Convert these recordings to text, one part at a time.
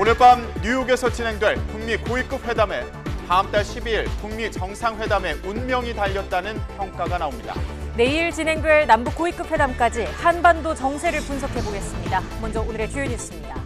오늘 밤 뉴욕에서 진행될 북미 고위급 회담에 다음 달 12일 북미 정상회담의 운명이 달렸다는 평가가 나옵니다. 내일 진행될 남북 고위급 회담까지 한반도 정세를 분석해보겠습니다. 먼저 오늘의 주요 뉴스입니다.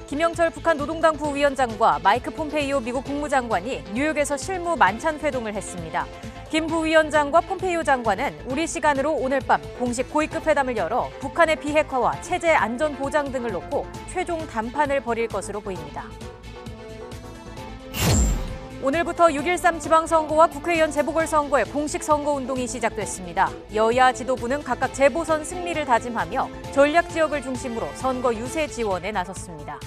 김영철 북한 노동당 부위원장과 마이크 폼페이오 미국 국무장관이 뉴욕에서 실무 만찬 회동을 했습니다. 김 부위원장과 폼페이오 장관은 우리 시간으로 오늘 밤 공식 고위급 회담을 열어 북한의 비핵화와 체제 안전 보장 등을 놓고 최종 담판을 벌일 것으로 보입니다. 오늘부터 6.13 지방선거와 국회의원 재보궐선거의 공식 선거운동이 시작됐습니다. 여야 지도부는 각각 재보선 승리를 다짐하며 전략 지역을 중심으로 선거 유세 지원에 나섰습니다.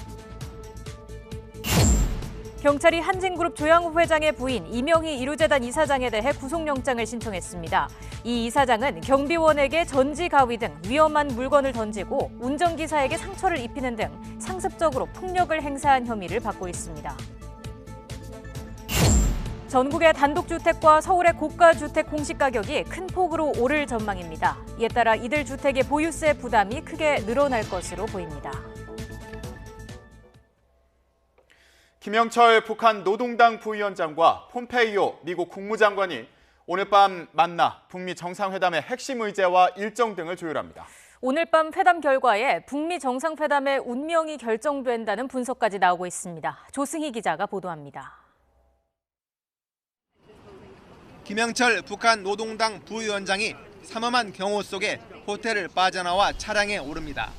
경찰이 한진그룹 조양호 회장의 부인 이명희 이루재단 이사장에 대해 구속영장을 신청했습니다. 이 이사장은 경비원에게 전지 가위 등 위험한 물건을 던지고 운전기사에게 상처를 입히는 등 상습적으로 폭력을 행사한 혐의를 받고 있습니다. 전국의 단독주택과 서울의 고가주택 공시가격이 큰 폭으로 오를 전망입니다. 이에 따라 이들 주택의 보유세 부담이 크게 늘어날 것으로 보입니다. 김영철 북한 노동당 부위원장과 폼페이오 미국 국무장관이 오늘 밤 만나 북미 정상회담의 핵심 의제와 일정 등을 조율합니다. 오늘 밤 회담 결과에 북미 정상회담의 운명이 결정된다는 분석까지 나오고 있습니다. 조승희 기자가 보도합니다. 김영철 북한 노동당 부위원장이 삼엄한 경호 속에 호텔을 빠져나와 차량에 오릅니다.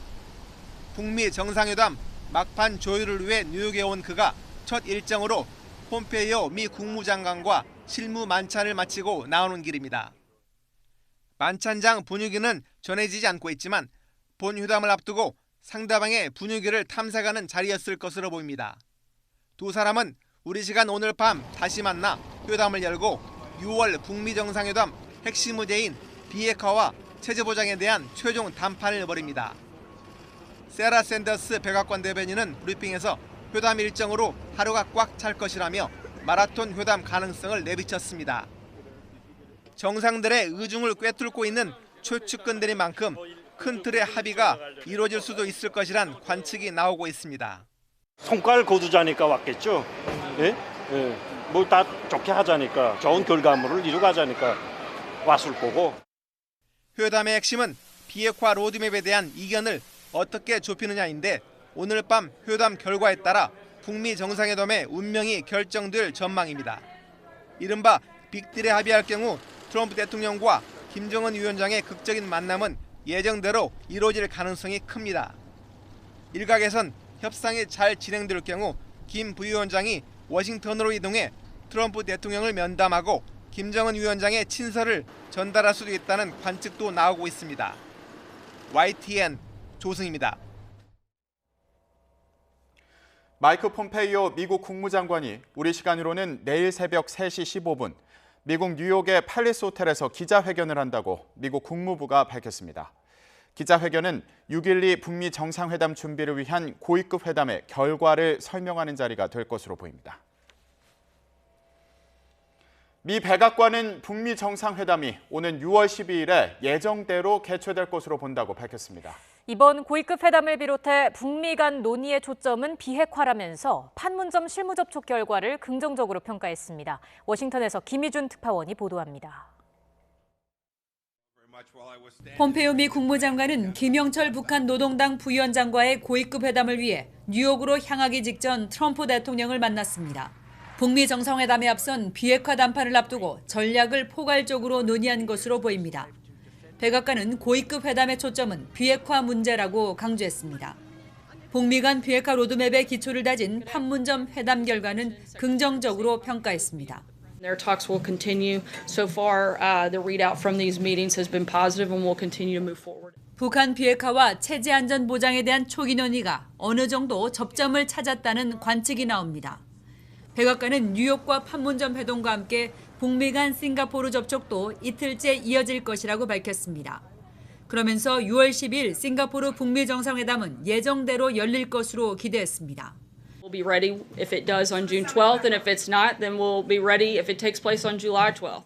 북미 정상회담 막판 조율을 위해 뉴욕에 온 그가 첫 일정으로 폼페이오 미 국무장관과 실무 만찬을 마치고 나오는 길입니다. 만찬장 분위기는 전해지지 않고 있지만 본 회담을 앞두고 상대방의 분위기를 탐색하는 자리였을 것으로 보입니다. 두 사람은 우리 시간 오늘 밤 다시 만나 회담을 열고 6월 북미 정상회담 핵심 의제인 비핵화와 체제 보장에 대한 최종 담판을 벌입니다. 세라 샌더스 백악관 대변인은 브리핑에서 회담 일정으로 하루가 꽉 찰 것이라며 마라톤 회담 가능성을 내비쳤습니다. 정상들의 의중을 꿰뚫고 있는 최측근들인 만큼 큰 틀의 합의가 이루어질 수도 있을 것이란 관측이 나오고 있습니다. 성과를 거두자니까 왔겠죠. 예? 예. 뭐 다 좋게 하자니까, 좋은 결과물을 이루가자니까 왔을 거고. 회담의 핵심은 비핵화 로드맵에 대한 이견을 어떻게 좁히느냐인데 오늘 밤 회담 결과에 따라 북미 정상회담의 운명이 결정될 전망입니다. 이른바 빅딜에 합의할 경우 트럼프 대통령과 김정은 위원장의 극적인 만남은 예정대로 이루어질 가능성이 큽니다. 일각에선 협상이 잘 진행될 경우 김 부위원장이 워싱턴으로 이동해 트럼프 대통령을 면담하고 김정은 위원장의 친서를 전달할 수도 있다는 관측도 나오고 있습니다. YTN 조승입니다. 마이크 폼페이오 미국 국무장관이 우리 시간으로는 내일 새벽 3시 15분 미국 뉴욕의 팰리스 호텔에서 기자회견을 한다고 미국 국무부가 밝혔습니다. 기자회견은 6.12 북미 정상회담 준비를 위한 고위급 회담의 결과를 설명하는 자리가 될 것으로 보입니다. 미 백악관은 북미 정상회담이 오는 6월 12일에 예정대로 개최될 것으로 본다고 밝혔습니다. 이번 고위급 회담을 비롯해 북미 간 논의의 초점은 비핵화라면서 판문점 실무 접촉 결과를 긍정적으로 평가했습니다. 워싱턴에서 김희준 특파원이 보도합니다. 폼페이오 미 국무장관은 김영철 북한 노동당 부위원장과의 고위급 회담을 위해 뉴욕으로 향하기 직전 트럼프 대통령을 만났습니다. 북미 정상회담에 앞선 비핵화 담판을 앞두고 전략을 포괄적으로 논의한 것으로 보입니다. 백악관은 고위급 회담의 초점은 비핵화 문제라고 강조했습니다. 북미 간 비핵화 로드맵의 기초를 다진 판문점 회담 결과는 긍정적으로 평가했습니다. Their talks will continue. So far, the readout from these meetings has been positive and will continue to move forward. 북한 비핵화와 체제 안전 보장에 대한 초기 논의가 어느 정도 접점을 찾았다는 관측이 나옵니다. 백악관은 뉴욕과 판문점 회동과 함께 북미 간 싱가포르 접촉도 이틀째 이어질 것이라고 밝혔습니다. 그러면서 6월 10일 싱가포르 북미 정상회담은 예정대로 열릴 것으로 기대했습니다. We'll be ready if it does on June 12th, and if it's not, then we'll be ready if it takes place on July 12th.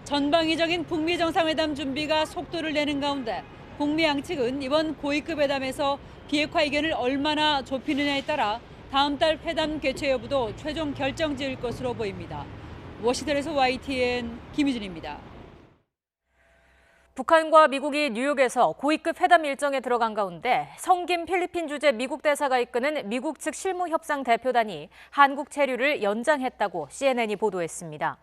전방위적인 북미 정상회담 준비가 속도를 내는 가운데 북미 양측은 이번 고위급 회담에서 비핵화 의견을 얼마나 좁히느냐에 따라 다음 달 회담 개최 여부도 최종 결정 지을 것으로 보입니다. 워싱턴에서 YTN 김유진입니다. 북한과 미국이 뉴욕에서 고위급 회담 일정에 들어간 가운데 성김 필리핀 주재 미국 대사가 이끄는 미국 측 실무협상 대표단이 한국 체류를 연장했다고 CNN이 보도했습니다.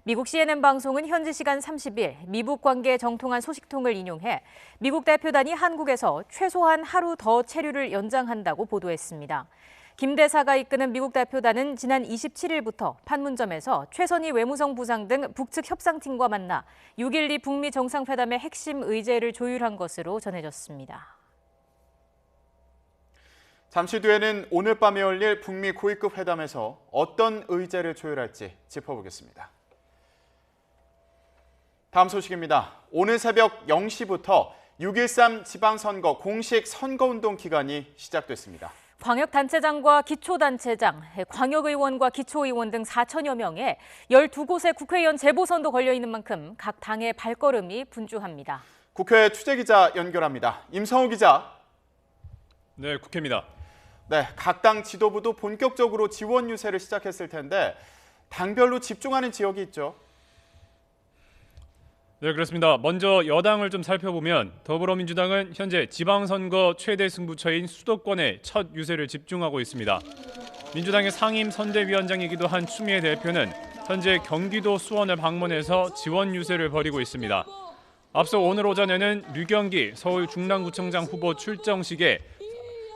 미국 CNN 방송은 현지 시간 30일 미북 관계에 정통한 소식통을 인용해 미국 대표단이 한국에서 최소한 하루 더 체류를 연장한다고 보도했습니다. 김 대사가 이끄는 미국 대표단은 지난 27일부터 판문점에서 최선희 외무성 부상 등 북측 협상팀과 만나 6.12 북미 정상회담의 핵심 의제를 조율한 것으로 전해졌습니다. 잠시 뒤에는 오늘 밤에 열릴 북미 고위급 회담에서 어떤 의제를 조율할지 짚어보겠습니다. 다음 소식입니다. 오늘 새벽 0시부터 6.13 지방선거 공식 선거운동 기간이 시작됐습니다. 광역단체장과 기초단체장, 광역의원과 기초의원 등 4천여 명의 12곳의 국회의원 재보선도 걸려있는 만큼 각 당의 발걸음이 분주합니다. 국회 취재기자 연결합니다. 임성우 기자. 네, 국회입니다. 네, 각 당 지도부도 본격적으로 지원 유세를 시작했을 텐데 당별로 집중하는 지역이 있죠. 네, 그렇습니다. 먼저 여당을 좀 살펴보면 더불어민주당은 현재 지방선거 최대 승부처인 수도권에 첫 유세를 집중하고 있습니다. 민주당의 상임 선대위원장이기도 한 추미애 대표는 현재 경기도 수원을 방문해서 지원 유세를 벌이고 있습니다. 앞서 오늘 오전에는 류경기 서울 중랑구청장 후보 출정식에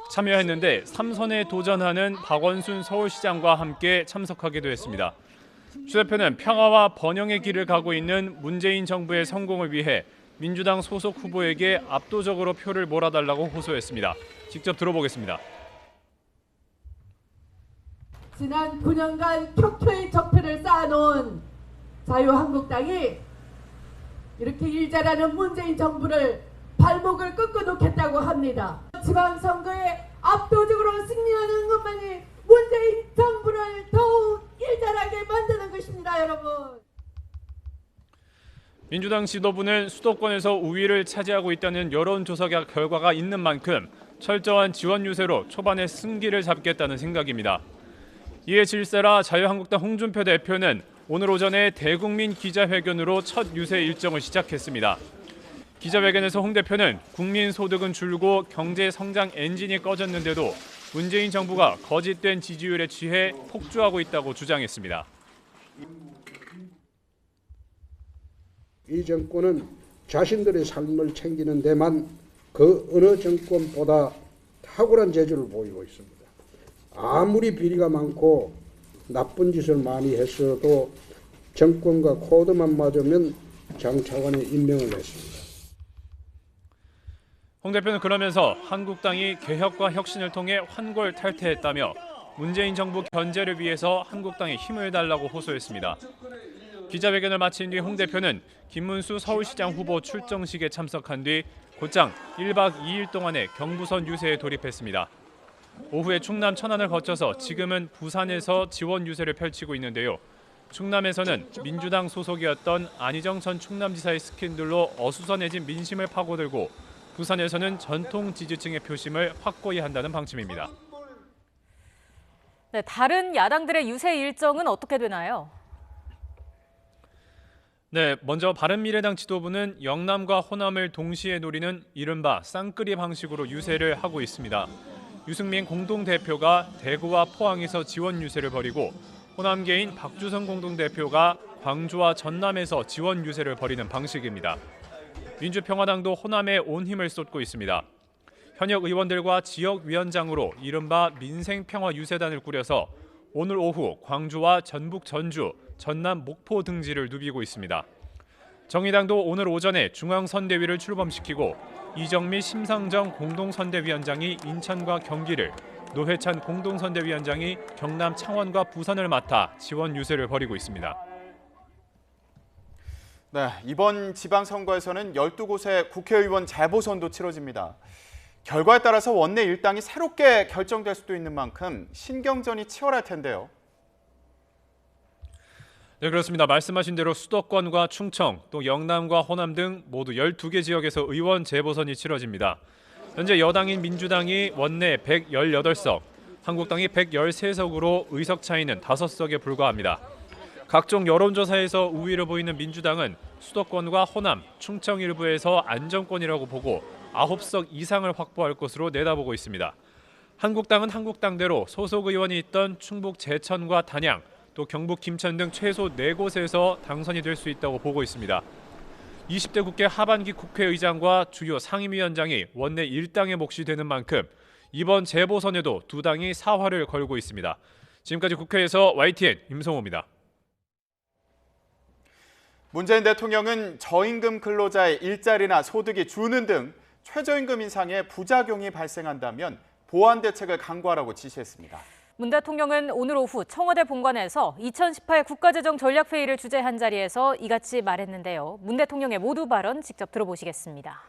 참여했는데 3선에 도전하는 박원순 서울시장과 함께 참석하기도 했습니다. 추 대표는 평화와 번영의 길을 가고 있는 문재인 정부의 성공을 위해 민주당 소속 후보에게 압도적으로 표를 몰아달라고 호소했습니다. 직접 들어보겠습니다. 지난 9년간 격초의 적폐를 쌓아놓은 자유한국당이 이렇게 일 잘하는 문재인 정부를 발목을 꺾어놓겠다고 합니다. 지방선거에 압도적으로 승리하는 것만이 문재인 정부를 더욱 일잘하게 만드는 것입니다, 여러분. 민주당 지도부는 수도권에서 우위를 차지하고 있다는 여론조사 결과가 있는 만큼 철저한 지원 유세로 초반에 승기를 잡겠다는 생각입니다. 이에 질세라 자유한국당 홍준표 대표는 오늘 오전에 대국민 기자회견으로 첫 유세 일정을 시작했습니다. 기자회견에서 홍 대표는 국민 소득은 줄고 경제 성장 엔진이 꺼졌는데도 문재인 정부가 거짓된 지지율에 취해 폭주하고 있다고 주장했습니다. 이 정권은 자신들의 삶을 챙기는 데만 그 어느 정권보다 탁월한 재주를 보이고 있습니다. 아무리 비리가 많고 나쁜 짓을 많이 했어도 정권과 코드만 맞으면 장차관에 임명을 했습니다. 홍 대표는 그러면서 한국당이 개혁과 혁신을 통해 환골 탈퇴했다며 문재인 정부 견제를 위해서 한국당에 힘을 달라고 호소했습니다. 기자회견을 마친 뒤 홍 대표는 김문수 서울시장 후보 출정식에 참석한 뒤 곧장 1박 2일 동안의 경부선 유세에 돌입했습니다. 오후에 충남 천안을 거쳐서 지금은 부산에서 지원 유세를 펼치고 있는데요. 충남에서는 민주당 소속이었던 안희정 전 충남지사의 스캔들로 어수선해진 민심을 파고들고 부산에서는 전통 지지층의 표심을 확고히 한다는 방침입니다. 네, 다른 야당들의 유세 일정은 어떻게 되나요? 네, 먼저 바른미래당 지도부는 영남과 호남을 동시에 노리는 이른바 쌍끌이 방식으로 유세를 하고 있습니다. 유승민 공동대표가 대구와 포항에서 지원 유세를 벌이고 호남계인 박주선 공동대표가 광주와 전남에서 지원 유세를 벌이는 방식입니다. 민주평화당도 호남에 온 힘을 쏟고 있습니다. 현역 의원들과 지역위원장으로 이른바 민생평화유세단을 꾸려서 오늘 오후 광주와 전북 전주, 전남 목포 등지를 누비고 있습니다. 정의당도 오늘 오전에 중앙선대위를 출범시키고 이정미 심상정 공동선대위원장이 인천과 경기를, 노회찬 공동선대위원장이 경남 창원과 부산을 맡아 지원 유세를 벌이고 있습니다. 네, 이번 지방선거에서는 12곳의 국회의원 재보선도 치러집니다. 결과에 따라서 원내 일당이 새롭게 결정될 수도 있는 만큼 신경전이 치열할 텐데요. 네, 그렇습니다. 말씀하신 대로 수도권과 충청, 또 영남과 호남 등 모두 12개 지역에서 의원 재보선이 치러집니다. 현재 여당인 민주당이 원내 118석, 한국당이 113석으로 의석 차이는 5석에 불과합니다. 각종 여론조사에서 우위를 보이는 민주당은 수도권과 호남, 충청 일부에서 안정권이라고 보고 9석 이상을 확보할 것으로 내다보고 있습니다. 한국당은 한국당대로 소속 의원이 있던 충북 제천과 단양, 또 경북 김천 등 최소 4곳에서 당선이 될 수 있다고 보고 있습니다. 20대 국회 하반기 국회의장과 주요 상임위원장이 원내 일당의 몫이 되는 만큼 이번 재보선에도 두 당이 사활을 걸고 있습니다. 지금까지 국회에서 YTN 임성호입니다. 문재인 대통령은 저임금 근로자의 일자리나 소득이 주는 등 최저임금 인상에 부작용이 발생한다면 보완 대책을 강구하라고 지시했습니다. 문 대통령은 오늘 오후 청와대 본관에서 2018 국가재정 전략회의를 주재한 자리에서 이같이 말했는데요. 문 대통령의 모두 발언 직접 들어보시겠습니다.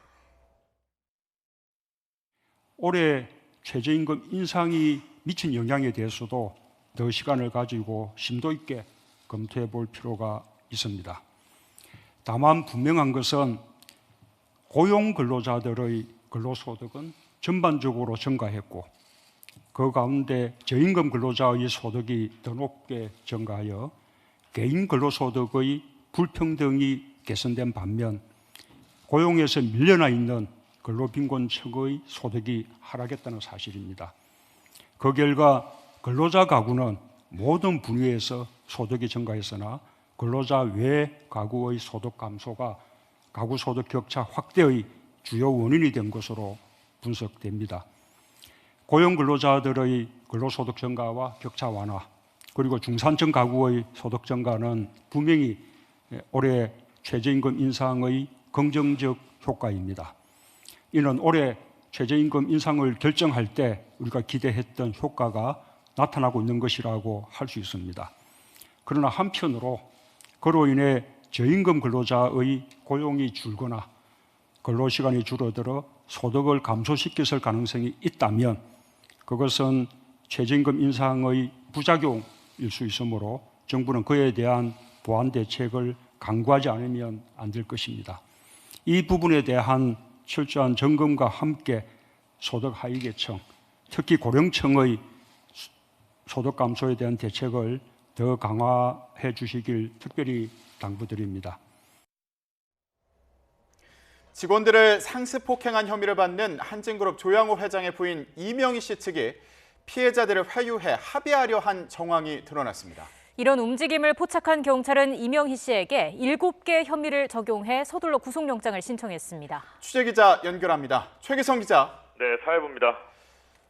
올해 최저임금 인상이 미친 영향에 대해서도 더 시간을 가지고 심도 있게 검토해 볼 필요가 있습니다. 다만 분명한 것은 고용 근로자들의 근로소득은 전반적으로 증가했고 그 가운데 저임금 근로자의 소득이 더 높게 증가하여 개인 근로소득의 불평등이 개선된 반면 고용에서 밀려나 있는 근로빈곤층의 소득이 하락했다는 사실입니다. 그 결과 근로자 가구는 모든 분야에서 소득이 증가했으나 근로자 외 가구의 소득 감소가 가구 소득 격차 확대의 주요 원인이 된 것으로 분석됩니다. 고용 근로자들의 근로소득 증가와 격차 완화, 그리고 중산층 가구의 소득 증가는 분명히 올해 최저임금 인상의 긍정적 효과입니다. 이는 올해 최저임금 인상을 결정할 때 우리가 기대했던 효과가 나타나고 있는 것이라고 할 수 있습니다. 그러나 한편으로 그로 인해 저임금 근로자의 고용이 줄거나 근로시간이 줄어들어 소득을 감소시켰을 가능성이 있다면 그것은 최저임금 인상의 부작용일 수 있으므로 정부는 그에 대한 보완 대책을 강구하지 않으면 안 될 것입니다. 이 부분에 대한 철저한 점검과 함께 소득 하위 계층, 특히 고령층의 소득 감소에 대한 대책을 더 강화해 주시길 특별히 당부드립니다. 직원들을 상습 폭행한 혐의를 받는 한진그룹 조양호 회장의 부인 이명희 씨 측이 피해자들을 회유해 합의하려 한 정황이 드러났습니다. 이런 움직임을 포착한 경찰은 이명희 씨에게 7개 혐의를 적용해 서둘러 구속영장을 신청했습니다. 취재기자 연결합니다. 최기성 기자. 네, 사회부입니다.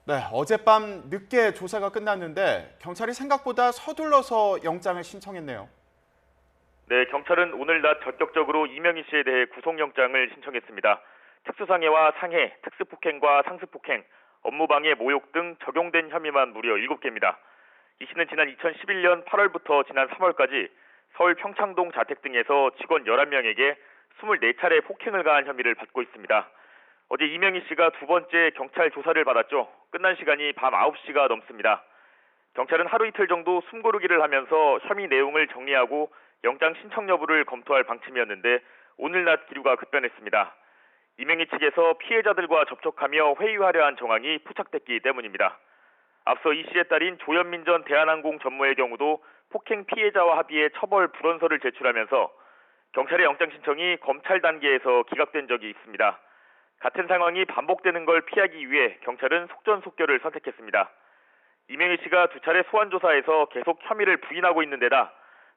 네, 어젯밤 늦게 조사가 끝났는데 경찰이 생각보다 서둘러서 영장을 신청했네요. 네, 경찰은 오늘 낮 전격적으로 이명희 씨에 대해 구속영장을 신청했습니다. 특수상해와 상해, 특수폭행과 상습폭행, 업무방해, 모욕 등 적용된 혐의만 무려 7개입니다. 이 씨는 지난 2011년 8월부터 지난 3월까지 서울 평창동 자택 등에서 직원 11명에게 24차례 폭행을 가한 혐의를 받고 있습니다. 어제 이명희 씨가 두 번째 경찰 조사를 받았죠. 끝난 시간이 밤 9시가 넘습니다. 경찰은 하루 이틀 정도 숨고르기를 하면서 혐의 내용을 정리하고 영장 신청 여부를 검토할 방침이었는데 오늘 낮 기류가 급변했습니다. 이명희 측에서 피해자들과 접촉하며 회유하려 한 정황이 포착됐기 때문입니다. 앞서 이 씨의 딸인 조현민 전 대한항공 전무의 경우도 폭행 피해자와 합의해 처벌 불원서를 제출하면서 경찰의 영장 신청이 검찰 단계에서 기각된 적이 있습니다. 같은 상황이 반복되는 걸 피하기 위해 경찰은 속전속결을 선택했습니다. 이명희 씨가 두 차례 소환 조사에서 계속 혐의를 부인하고 있는 데다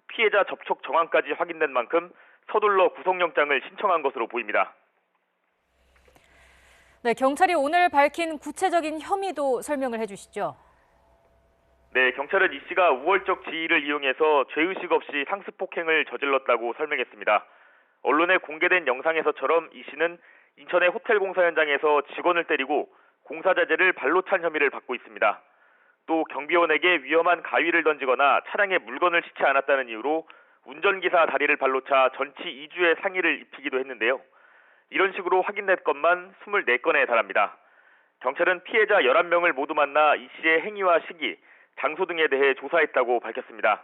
피해자 접촉 정황까지 확인된 만큼 서둘러 구속영장을 신청한 것으로 보입니다. 네, 경찰이 오늘 밝힌 구체적인 혐의도 설명을 해주시죠. 네, 경찰은 이 씨가 우월적 지위를 이용해서 죄의식 없이 상습폭행을 저질렀다고 설명했습니다. 언론에 공개된 영상에서처럼 이 씨는 인천의 호텔 공사 현장에서 직원을 때리고 공사 자재를 발로 찬 혐의를 받고 있습니다. 또 경비원에게 위험한 가위를 던지거나 차량에 물건을 싣지 않았다는 이유로 운전기사 다리를 발로 차 전치 2주의 상해를 입히기도 했는데요. 이런 식으로 확인된 것만 24건에 달합니다. 경찰은 피해자 11명을 모두 만나 이 씨의 행위와 시기, 장소 등에 대해 조사했다고 밝혔습니다.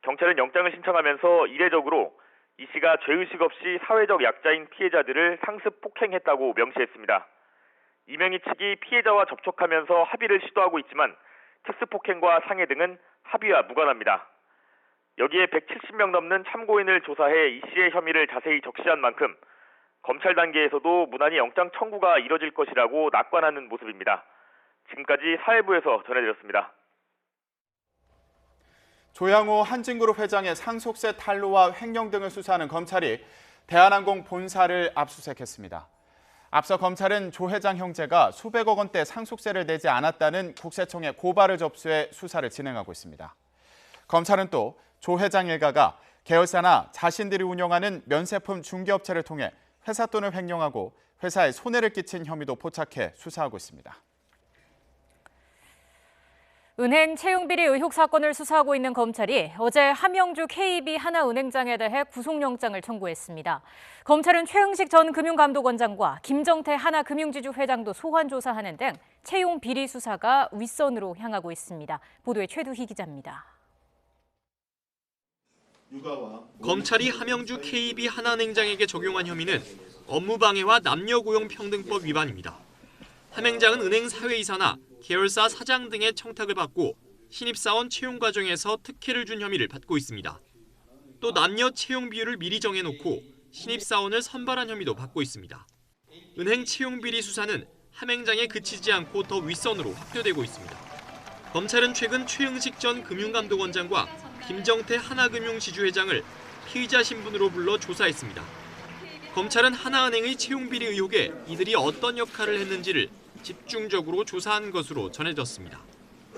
경찰은 영장을 신청하면서 이례적으로 이 씨가 죄의식 없이 사회적 약자인 피해자들을 상습 폭행했다고 명시했습니다. 이명희 측이 피해자와 접촉하면서 합의를 시도하고 있지만 특수폭행과 상해 등은 합의와 무관합니다. 여기에 170명 넘는 참고인을 조사해 이 씨의 혐의를 자세히 적시한 만큼 검찰 단계에서도 무난히 영장 청구가 이뤄질 것이라고 낙관하는 모습입니다. 지금까지 사회부에서 전해드렸습니다. 조양호 한진그룹 회장의 상속세 탈루와 횡령 등을 수사하는 검찰이 대한항공 본사를 압수수색했습니다. 앞서 검찰은 조 회장 형제가 수백억 원대 상속세를 내지 않았다는 국세청에 고발을 접수해 수사를 진행하고 있습니다. 검찰은 또 조 회장 일가가 계열사나 자신들이 운영하는 면세품 중개업체를 통해 회사 돈을 횡령하고 회사에 손해를 끼친 혐의도 포착해 수사하고 있습니다. 은행 채용비리 의혹 사건을 수사하고 있는 검찰이 어제 함영주 KB 하나은행장에 대해 구속영장을 청구했습니다. 검찰은 최흥식 전 금융감독원장과 김정태 하나금융지주 회장도 소환 조사하는 등 채용 비리 수사가 윗선으로 향하고 있습니다. 보도에 최두희 기자입니다. 검찰이 함영주 KB 하나은행장에게 적용한 혐의는 업무방해와 남녀고용평등법 위반입니다. 함 행장은 은행 사회이사나 계열사 사장 등의 청탁을 받고 신입사원 채용 과정에서 특혜를 준 혐의를 받고 있습니다. 또 남녀 채용 비율을 미리 정해놓고 신입사원을 선발한 혐의도 받고 있습니다. 은행 채용 비리 수사는 함 행장에 그치지 않고 더 윗선으로 확대되고 있습니다. 검찰은 최근 최흥식 전 금융감독원장과 김정태 하나금융지주회장을 피의자 신분으로 불러 조사했습니다. 검찰은 하나은행의 채용 비리 의혹에 이들이 어떤 역할을 했는지를 집중적으로 조사한 것으로 전해졌습니다.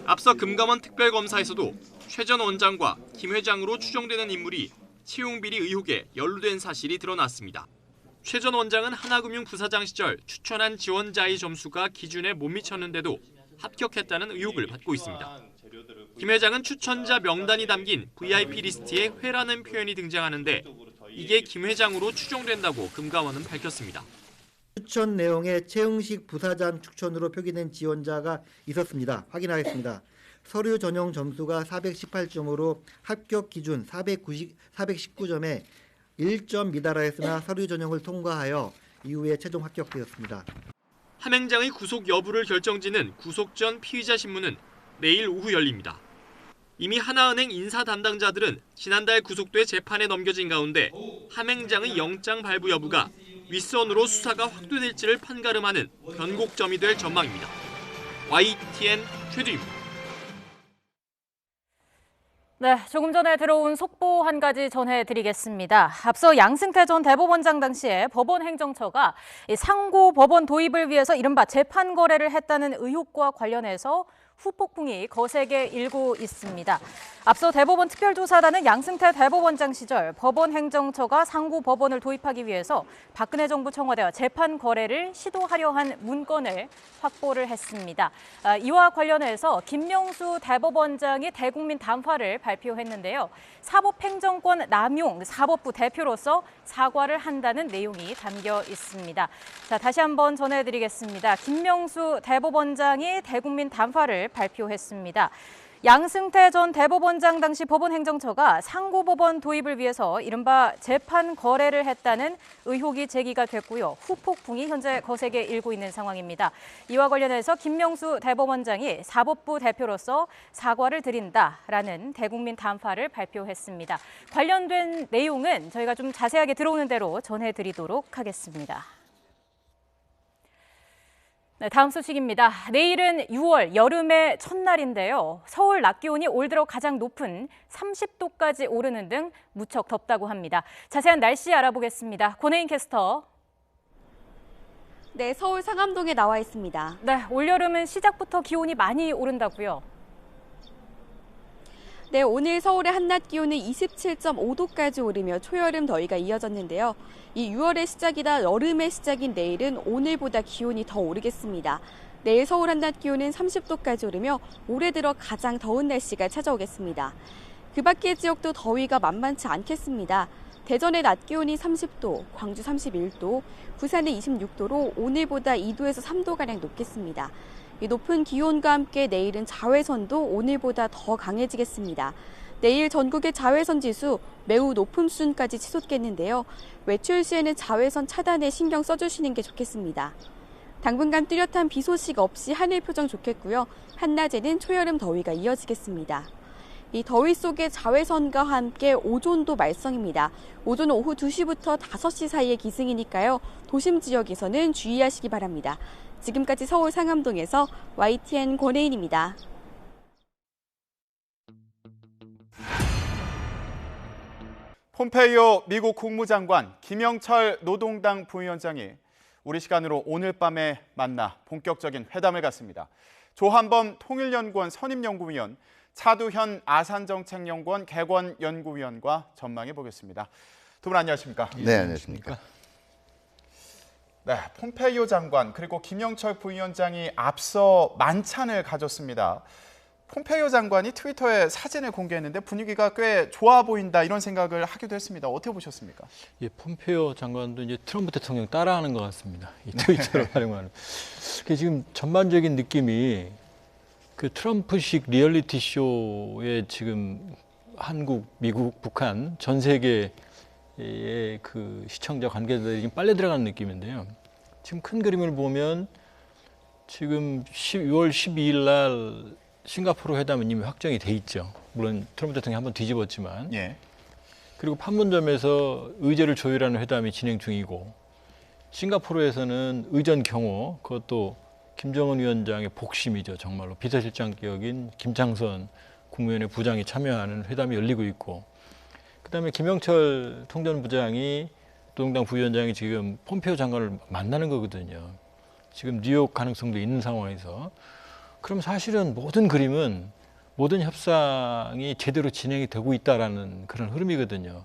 앞서 금감원 특별검사에서도 최 전 원장과 김 회장으로 추정되는 인물이 채용 비리 의혹에 연루된 사실이 드러났습니다. 최 전 원장은 하나금융 부사장 시절 추천한 지원자의 점수가 기준에 못 미쳤는데도 합격했다는 의혹을 받고 있습니다. 김 회장은 추천자 명단이 담긴 VIP 리스트에 회라는 표현이 등장하는데 이게 김 회장으로 추정된다고 금감원은 밝혔습니다. 추천 내용에 최흥식 부사장 추천으로 표기된 지원자가 있었습니다. 확인하겠습니다. 서류 전형 점수가 418점으로 합격 기준 419점에 1점 미달하였으나 서류 전형을 통과하여 이후에 최종 합격되었습니다. 함 행장의 구속 여부를 결정짓는 구속 전 피의자 신문은 내일 오후 열립니다. 이미 하나은행 인사 담당자들은 지난달 구속돼 재판에 넘겨진 가운데 함 행장의 영장 발부 여부가 윗선으로 수사가 확대될지를 판가름하는 변곡점이 될 전망입니다. YTN 최두입니다. 네, 조금 전에 들어온 속보 한 가지 전해드리겠습니다. 앞서 양승태 전 대법원장 당시에 법원 행정처가 상고 법원 도입을 위해서 이른바 재판 거래를 했다는 의혹과 관련해서 후폭풍이 거세게 일고 있습니다. 앞서 대법원 특별조사단은 양승태 대법원장 시절 법원 행정처가 상고 법원을 도입하기 위해서 박근혜 정부 청와대와 재판 거래를 시도하려 한 문건을 확보를 했습니다. 이와 관련해서 김명수 대법원장이 대국민 담화를 발표했는데요. 사법행정권 남용 사법부 대표로서 사과를 한다는 내용이 담겨 있습니다. 자, 다시 한번 전해드리겠습니다. 김명수 대법원장이 대국민 담화를 발표했습니다. 양승태 전 대법원장 당시 법원 행정처가 상고법원 도입을 위해서 이른바 재판 거래를 했다는 의혹이 제기가 됐고요. 후폭풍이 현재 거세게 일고 있는 상황입니다. 이와 관련해서 김명수 대법원장이 사법부 대표로서 사과를 드린다라는 대국민 담화를 발표했습니다. 관련된 내용은 저희가 좀 자세하게 들어오는 대로 전해드리도록 하겠습니다. 네, 다음 소식입니다. 내일은 6월 여름의 첫날인데요. 서울 낮 기온이 올 들어 가장 높은 30도까지 오르는 등 무척 덥다고 합니다. 자세한 날씨 알아보겠습니다. 권혜인 캐스터. 네, 서울 상암동에 나와 있습니다. 네, 올여름은 시작부터 기온이 많이 오른다고요? 네, 오늘 서울의 한낮 기온은 27.5도까지 오르며 초여름 더위가 이어졌는데요. 이 6월의 시작이다 여름의 시작인 내일은 오늘보다 기온이 더 오르겠습니다. 내일 서울 한낮 기온은 30도까지 오르며 올해 들어 가장 더운 날씨가 찾아오겠습니다. 그 밖의 지역도 더위가 만만치 않겠습니다. 대전의 낮 기온이 30도, 광주 31도, 부산은 26도로 오늘보다 2도에서 3도가량 높겠습니다. 이 높은 기온과 함께 내일은 자외선도 오늘보다 더 강해지겠습니다. 내일 전국의 자외선 지수 매우 높은 수준까지 치솟겠는데요. 외출 시에는 자외선 차단에 신경 써주시는 게 좋겠습니다. 당분간 뚜렷한 비 소식 없이 하늘 표정 좋겠고요. 한낮에는 초여름 더위가 이어지겠습니다. 이 더위 속에 자외선과 함께 오존도 말썽입니다. 오존은 오후 2시부터 5시 사이의 기승이니까요. 도심 지역에서는 주의하시기 바랍니다. 지금까지 서울 상암동에서 YTN 권혜인입니다. 폼페이오 미국 국무장관, 김영철 노동당 부위원장이 우리 시간으로 오늘 밤에 만나 본격적인 회담을 갖습니다. 조한범 통일연구원 선임연구위원, 차두현 아산정책연구원 개관연구위원과 전망해 보겠습니다. 두 분 안녕하십니까? 네, 안녕하십니까? 네, 폼페이오 장관 그리고 김영철 부위원장이 앞서 만찬을 가졌습니다. 폼페이오 장관이 트위터에 사진을 공개했는데 분위기가 꽤 좋아 보인다 이런 생각을 하기도 했습니다. 어떻게 보셨습니까? 예, 폼페이오 장관도 이제 트럼프 대통령 따라하는 것 같습니다. 이 트위터를 활용하는. 지금 전반적인 느낌이 그 트럼프식 리얼리티 쇼에 지금 한국, 미국, 북한 전 세계의 그 시청자 관계자들이 지금 빨려 들어가는 느낌인데요. 지금 큰 그림을 보면 지금 6월 12일 날 싱가포르 회담은 이미 확정이 돼 있죠. 물론 트럼프 대통령이 한번 뒤집었지만. 예. 그리고 판문점에서 의제를 조율하는 회담이 진행 중이고 싱가포르에서는 의전 경호, 그것도 김정은 위원장의 복심이죠. 정말로 비서실장격인 김창선 국무위원회 부장이 참여하는 회담이 열리고 있고 그다음에 김영철 통전부장이 노동당 부위원장이 지금 폼페이오 장관을 만나는 거거든요. 지금 뉴욕 가능성도 있는 상황에서 그럼 사실은 모든 그림은 모든 협상이 제대로 진행이 되고 있다라는 그런 흐름이거든요.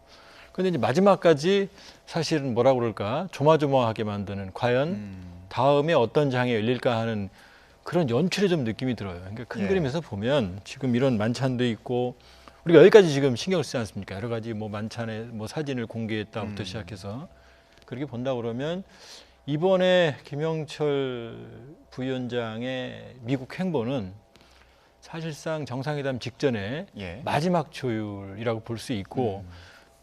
그런데 이제 마지막까지 사실은 뭐라 그럴까 조마조마하게 만드는 과연 다음에 어떤 장이 열릴까 하는 그런 연출의 좀 느낌이 들어요. 그러니까 큰 그림에서 보면 지금 이런 만찬도 있고 우리가 여기까지 지금 신경을 쓰지 않습니까? 여러 가지 뭐 만찬에 뭐 사진을 공개했다부터 시작해서 그렇게 본다 그러면 이번에 김영철 부위원장의 미국 행보는 사실상 정상회담 직전에 마지막 조율이라고 볼 수 있고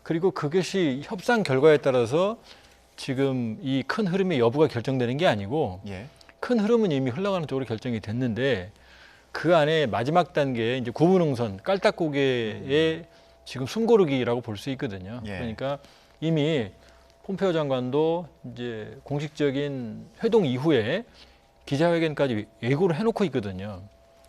그리고 그것이 협상 결과에 따라서 지금 이 큰 흐름의 여부가 결정되는 게 아니고 큰 흐름은 이미 흘러가는 쪽으로 결정이 됐는데 그 안에 마지막 단계 이제 구분응선 깔딱고개의 지금 숨고르기라고 볼 수 있거든요. 그러니까 이미 폼페이오 장관도 이제 공식적인 회동 이후에 기자회견까지 예고를 해놓고 있거든요.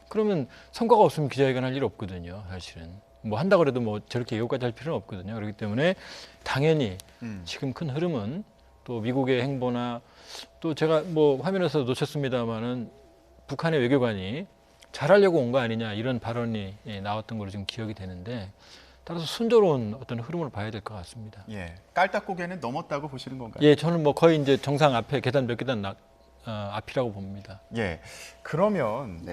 그러면 성과가 없으면 기자회견 할 일 없거든요. 사실은 뭐 한다 그래도 뭐 저렇게 예고까지 할 필요는 없거든요. 그렇기 때문에 당연히 지금 큰 흐름은 또 미국의 행보나 또 제가 뭐 화면에서 놓쳤습니다마는 북한의 외교관이 잘하려고 온 거 아니냐 이런 발언이 나왔던 걸로 지금 기억이 되는데 따라서 순조로운 어떤 흐름을 봐야 될 것 같습니다. 예, 깔딱고개는 넘었다고 보시는 건가요? 예, 저는 뭐 거의 이제 정상 앞에 계단 몇 계단 앞이라고 봅니다. 예, 그러면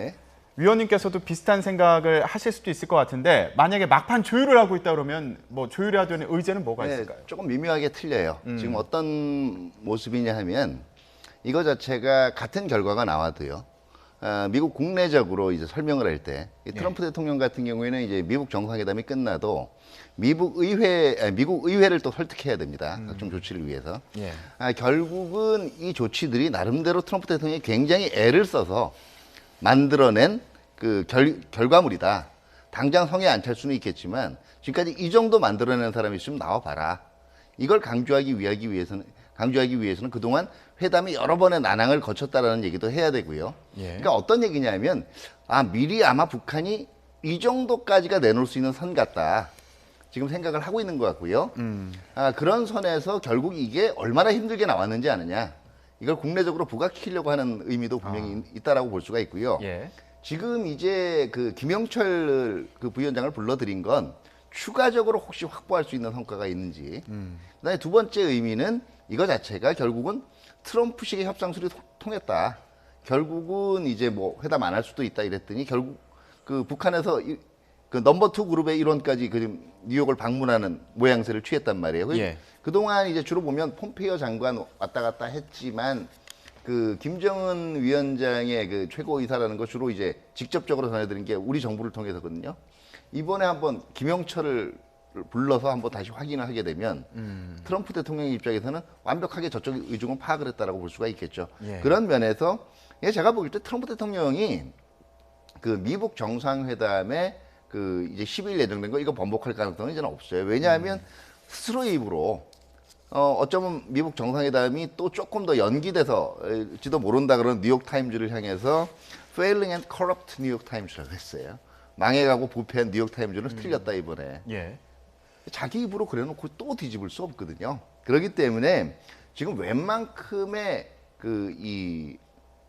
위원님께서도 비슷한 생각을 하실 수도 있을 것 같은데 만약에 막판 조율을 하고 있다 그러면 뭐 조율해야 되는 의제는 뭐가 있을까요? 조금 미묘하게 틀려요. 지금 어떤 모습이냐 하면 이거 자체가 같은 결과가 나와도요. 미국 국내적으로 이제 설명을 할 때 트럼프 대통령 같은 경우에는 이제 미국 정상회담이 끝나도 미국 의회를 또 설득해야 됩니다. 각종 조치를 위해서. 결국은 이 조치들이 나름대로 트럼프 대통령이 굉장히 애를 써서 만들어낸 그 결과물이다. 당장 성에 안 찰 수는 있겠지만 지금까지 이 정도 만들어낸 사람이 있으면 나와봐라. 이걸 강조하기 위해서는 그동안 회담이 여러 번의 난항을 거쳤다라는 얘기도 해야 되고요. 그러니까 어떤 얘기냐면 미리 아마 북한이 이 정도까지가 내놓을 수 있는 선 같다. 지금 생각을 하고 있는 것 같고요. 그런 선에서 결국 이게 얼마나 힘들게 나왔는지 아느냐. 이걸 국내적으로 부각시키려고 하는 의미도 분명히 있다라고 볼 수가 있고요. 지금 이제 그 김영철 그 부위원장을 불러들인 건 추가적으로 혹시 확보할 수 있는 성과가 있는지. 그다음에 두 번째 의미는 이거 자체가 결국은 트럼프식의 협상술이 통했다. 결국은 이제 뭐 회담 안 할 수도 있다 이랬더니 결국 그 북한에서 그 넘버 2 그룹의 일원까지 그 뉴욕을 방문하는 모양새를 취했단 말이에요. 그동안 이제 주로 보면 폼페이오 장관 왔다 갔다 했지만 그 김정은 위원장의 그 최고의사라는 거 주로 이제 직접적으로 전해드린 게 우리 정부를 통해서거든요. 이번에 한번 김영철을 불러서 한번 다시 확인을 하게 되면 트럼프 대통령 입장에서는 완벽하게 저쪽 의중은 파악을 했다라고 볼 수가 있겠죠. 예. 그런 면에서 제가 보길 때 트럼프 대통령이 그 미국 정상회담에 그 이제 10일 예정된 거 이거 번복할 가능성은 이제는 없어요. 왜냐하면 스스로의 입으로 어쩌면 미국 정상회담이 또 조금 더 연기돼서지도 모른다 그런 뉴욕타임즈를 향해서 failing and corrupt 뉴욕타임즈라고 했어요. 망해가고 부패한 뉴욕타임즈는 틀렸다 이번에. 예. 자기 입으로 그래놓고 또 뒤집을 수 없거든요. 그렇기 때문에 지금 웬만큼의 그 이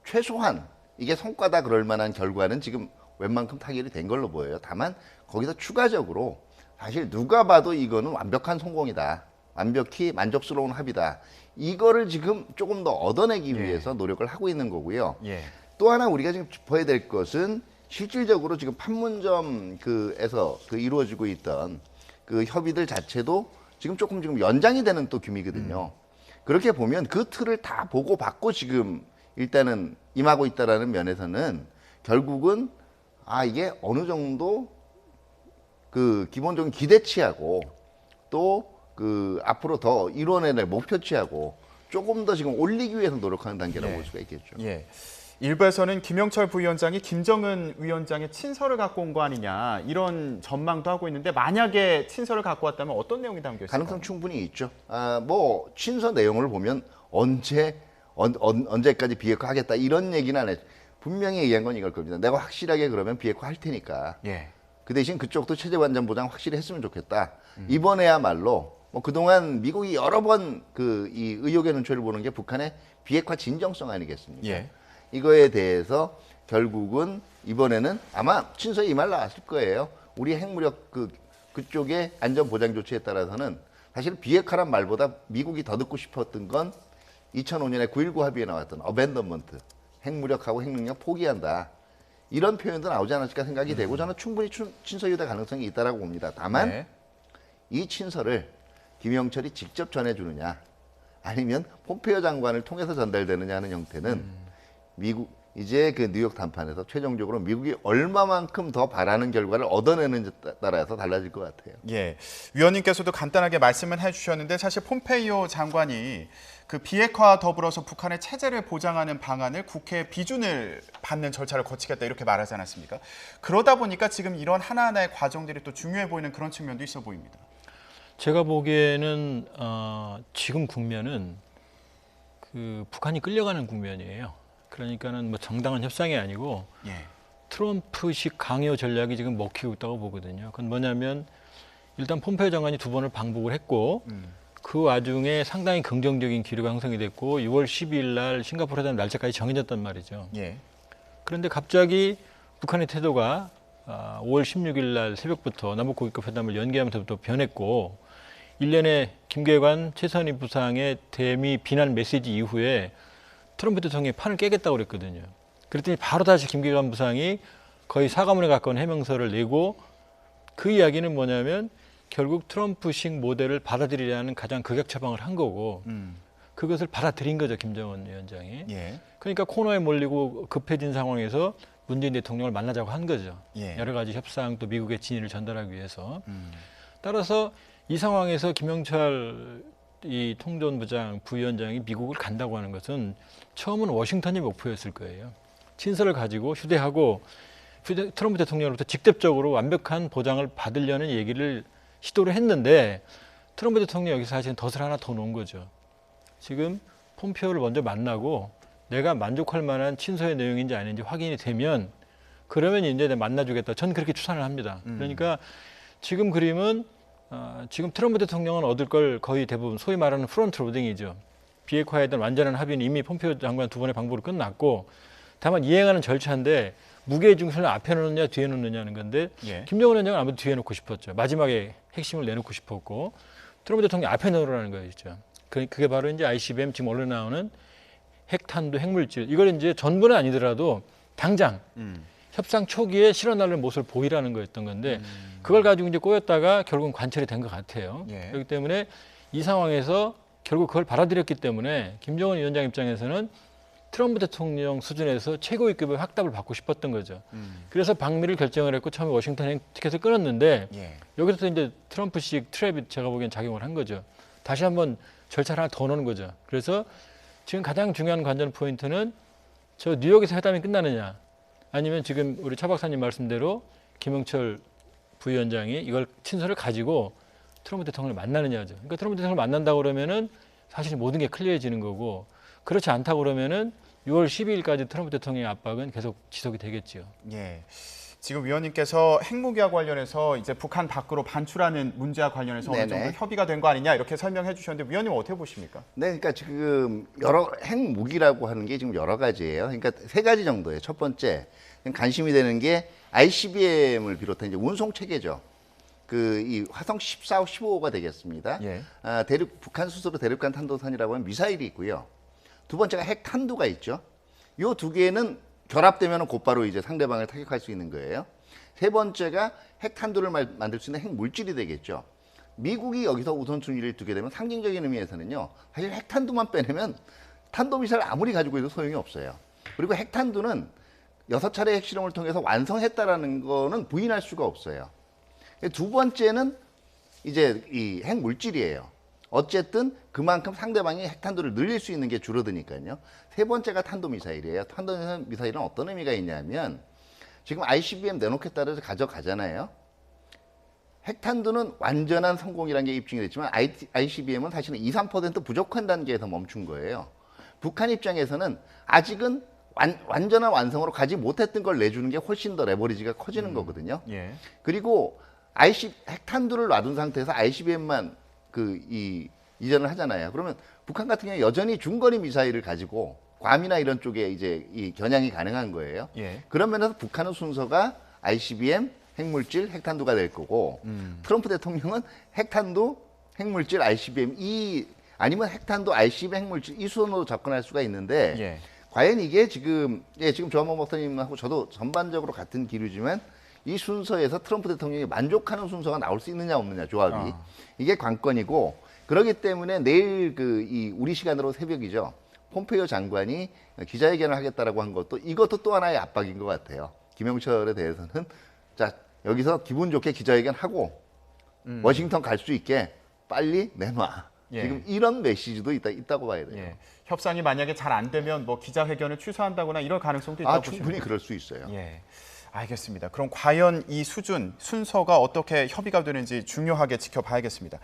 최소한 이게 성과다 그럴 만한 결과는 지금 웬만큼 타결이 된 걸로 보여요. 다만 거기서 추가적으로 사실 누가 봐도 이거는 완벽한 성공이다. 완벽히 만족스러운 합의다. 이거를 지금 조금 더 얻어내기 위해서 노력을 하고 있는 거고요. 예. 또 하나 우리가 지금 짚어야 될 것은 실질적으로 지금 판문점 그에서 그 이루어지고 있던 그 협의들 자체도 지금 연장이 되는 또 규미거든요. 그렇게 보면 그 틀을 다 보고 받고 지금 일단은 임하고 있다라는 면에서는 결국은 이게 어느 정도 그 기본적인 기대치하고 또 그 앞으로 더 이뤄내낼 목표치하고 조금 더 지금 올리기 위해서 노력하는 단계라고 볼 수가 있겠죠. 예. 일부에서는 김영철 부위원장이 김정은 위원장의 친서를 갖고 온 거 아니냐 이런 전망도 하고 있는데 만약에 친서를 갖고 왔다면 어떤 내용이 담겨 있을까요? 가능성 충분히 있죠. 뭐 친서 내용을 보면 언제까지 비핵화하겠다 이런 얘기는 안 했죠. 분명히 얘기한 건 이걸 겁니다. 내가 확실하게 그러면 비핵화할 테니까. 예. 그 대신 그쪽도 체제 완전 보장 확실히 했으면 좋겠다. 이번에야말로 뭐 그동안 미국이 여러 번 그 이 의혹의 눈초리를 보는 게 북한의 비핵화 진정성 아니겠습니까? 예. 이거에 대해서 결국은 이번에는 아마 친서에 이 말 나왔을 거예요. 우리 핵무력 그쪽의 안전 보장 조치에 따라서는 사실 비핵화란 말보다 미국이 더 듣고 싶었던 건 2005년에 9.19 합의에 나왔던 어벤던먼트, 핵무력하고 핵능력 포기한다. 이런 표현도 나오지 않았을까 생각이 되고 저는 충분히 친서 유대 가능성이 있다라고 봅니다. 다만 이 친서를 김영철이 직접 전해주느냐 아니면 폼페이오 장관을 통해서 전달되느냐 하는 형태는 미국 이제 그 뉴욕 담판에서 최종적으로 미국이 얼마만큼 더 바라는 결과를 얻어내는지에 따라서 달라질 것 같아요. 예, 위원님께서도 간단하게 말씀을 해주셨는데 사실 폼페이오 장관이 그 비핵화와 더불어서 북한의 체제를 보장하는 방안을 국회 비준을 받는 절차를 거치겠다 이렇게 말하지 않았습니까? 그러다 보니까 지금 이런 하나하나의 과정들이 또 중요해 보이는 그런 측면도 있어 보입니다. 제가 보기에는 지금 국면은 그 북한이 끌려가는 국면이에요. 그러니까는 뭐 정당한 협상이 아니고 트럼프식 강요 전략이 지금 먹히고 있다고 보거든요. 그건 뭐냐면 일단 폼페이오 장관이 2번을 방북을 했고 그 와중에 상당히 긍정적인 기류가 형성이 됐고 6월 12일 날 싱가포르 회담 날짜까지 정해졌단 말이죠. 그런데 갑자기 북한의 태도가 5월 16일 날 새벽부터 남북고위급 회담을 연기하면서부터 변했고 일련의 김계관, 최선희 부상의 대미 비난 메시지 이후에 트럼프 대통령이 판을 깨겠다고 그랬거든요. 그랬더니 바로 다시 김계관 부상이 거의 사과문에 가까운 해명서를 내고 그 이야기는 뭐냐면 결국 트럼프식 모델을 받아들이려는 가장 극약 처방을 한 거고 그것을 받아들인 거죠, 김정은 위원장이. 그러니까 코너에 몰리고 급해진 상황에서 문재인 대통령을 만나자고 한 거죠. 여러 가지 협상 또 미국의 진위를 전달하기 위해서. 따라서 이 상황에서 김영철 이 통전부장 부위원장이 미국을 간다고 하는 것은 처음은 워싱턴이 목표였을 거예요. 친서를 가지고 휴대하고 트럼프 대통령으로부터 직접적으로 완벽한 보장을 받으려는 얘기를 시도를 했는데 트럼프 대통령이 여기서 사실은 덫을 하나 더 놓은 거죠. 지금 폼페이오를 먼저 만나고 내가 만족할 만한 친서의 내용인지 아닌지 확인이 되면 그러면 이제 내가 만나주겠다. 전 그렇게 추산을 합니다. 그러니까 지금 그림은 지금 트럼프 대통령은 얻을 걸 거의 대부분 소위 말하는 프론트 로딩이죠. 비핵화에 대한 완전한 합의는 이미 폼페이오 장관 2번의 방북으로 끝났고 다만 이행하는 절차인데 무게 중심을 앞에 놓느냐 뒤에 놓느냐는 건데 김정은 위원장은 아무래도 뒤에 놓고 싶었죠. 마지막에 핵심을 내놓고 싶었고 트럼프 대통령이 앞에 놓으라는 거였죠. 그게 바로 이제 ICBM 지금 언론에 나오는 핵탄두 핵물질 이걸 이제 전부는 아니더라도 당장 협상 초기에 실어나를 모습을 보이라는 거였던 건데 그걸 가지고 이제 꼬였다가 결국은 관철이 된 것 같아요. 그렇기 때문에 이 상황에서 결국 그걸 받아들였기 때문에 김정은 위원장 입장에서는 트럼프 대통령 수준에서 최고위급의 확답을 받고 싶었던 거죠. 그래서 방미를 결정을 했고 처음에 워싱턴 티켓을 끊었는데 여기서 이제 트럼프식 트랩이 제가 보기엔 작용을 한 거죠. 다시 한번 절차를 하나 더 넣는 거죠. 그래서 지금 가장 중요한 관전 포인트는 저 뉴욕에서 회담이 끝나느냐 아니면 지금 우리 차 박사님 말씀대로 김영철 부위원장이 이걸 친서를 가지고 트럼프 대통령을 만나느냐죠. 그러니까 트럼프 대통령을 만난다고 그러면은 사실 모든 게 클리어해지는 거고 그렇지 않다고 그러면은 6월 12일까지 트럼프 대통령의 압박은 계속 지속이 되겠죠. 예. 지금 위원님께서 핵무기와 관련해서 이제 북한 밖으로 반출하는 문제와 관련해서 어느 정도 협의가 된 거 아니냐 이렇게 설명해 주셨는데 위원님 어떻게 보십니까? 네, 그러니까 지금 여러 핵무기라고 하는 게 지금 여러 가지예요. 그러니까 세 가지 정도예요. 첫 번째 관심이 되는 게 ICBM을 비롯한 이제 운송 체계죠. 그 이 화성 14호, 15호가 되겠습니다. 북한 스스로 대륙간 탄도탄이라고 하는 미사일이 있고요. 두 번째가 핵탄두가 있죠. 이 두 개는 결합되면 곧바로 이제 상대방을 타격할 수 있는 거예요. 세 번째가 핵탄두를 만들 수 있는 핵물질이 되겠죠. 미국이 여기서 우선순위를 두게 되면 상징적인 의미에서는요. 사실 핵탄두만 빼내면 탄도미사일 아무리 가지고 있어도 소용이 없어요. 그리고 핵탄두는 6차례 핵실험을 통해서 완성했다라는 거는 부인할 수가 없어요. 두 번째는 이제 이 핵물질이에요. 어쨌든 그만큼 상대방이 핵탄두를 늘릴 수 있는 게 줄어드니까요. 세 번째가 탄도미사일이에요. 탄도미사일은 어떤 의미가 있냐면 지금 ICBM 내놓겠다고 해서 가져가잖아요. 핵탄두는 완전한 성공이라는 게 입증이 됐지만 ICBM은 사실은 2, 3% 부족한 단계에서 멈춘 거예요. 북한 입장에서는 아직은 완전한 완성으로 가지 못했던 걸 내주는 게 훨씬 더 레버리지가 커지는 거거든요. 그리고 핵탄두를 놔둔 상태에서 ICBM만 이전을 하잖아요. 그러면 북한 같은 경우에 여전히 중거리 미사일을 가지고 괌이나 이런 쪽에 이제 이 겨냥이 가능한 거예요. 그런 면에서 북한의 순서가 ICBM, 핵물질, 핵탄두가 될 거고 트럼프 대통령은 핵탄두, 핵물질, ICBM 아니면 핵탄두, ICBM, 핵물질 이 순서로 접근할 수가 있는데 과연 이게 지금 조한범 박사님하고 저도 전반적으로 같은 기류지만 이 순서에서 트럼프 대통령이 만족하는 순서가 나올 수 있느냐 없느냐 조합이 이게 관건이고 그렇기 때문에 내일 우리 시간으로 새벽이죠. 폼페이오 장관이 기자회견을 하겠다라고 한 것도 이것도 또 하나의 압박인 것 같아요. 김영철에 대해서는 자 여기서 기분 좋게 기자회견 하고 워싱턴 갈 수 있게 빨리 내놔. 지금 이런 메시지도 있다고 봐야 돼요. 협상이 만약에 잘 안 되면 뭐 기자회견을 취소한다거나 이럴 가능성도 있다고 보시면 충분히 그럴 수 있어요. 알겠습니다. 그럼 과연 이 순서가 어떻게 협의가 되는지 중요하게 지켜봐야겠습니다.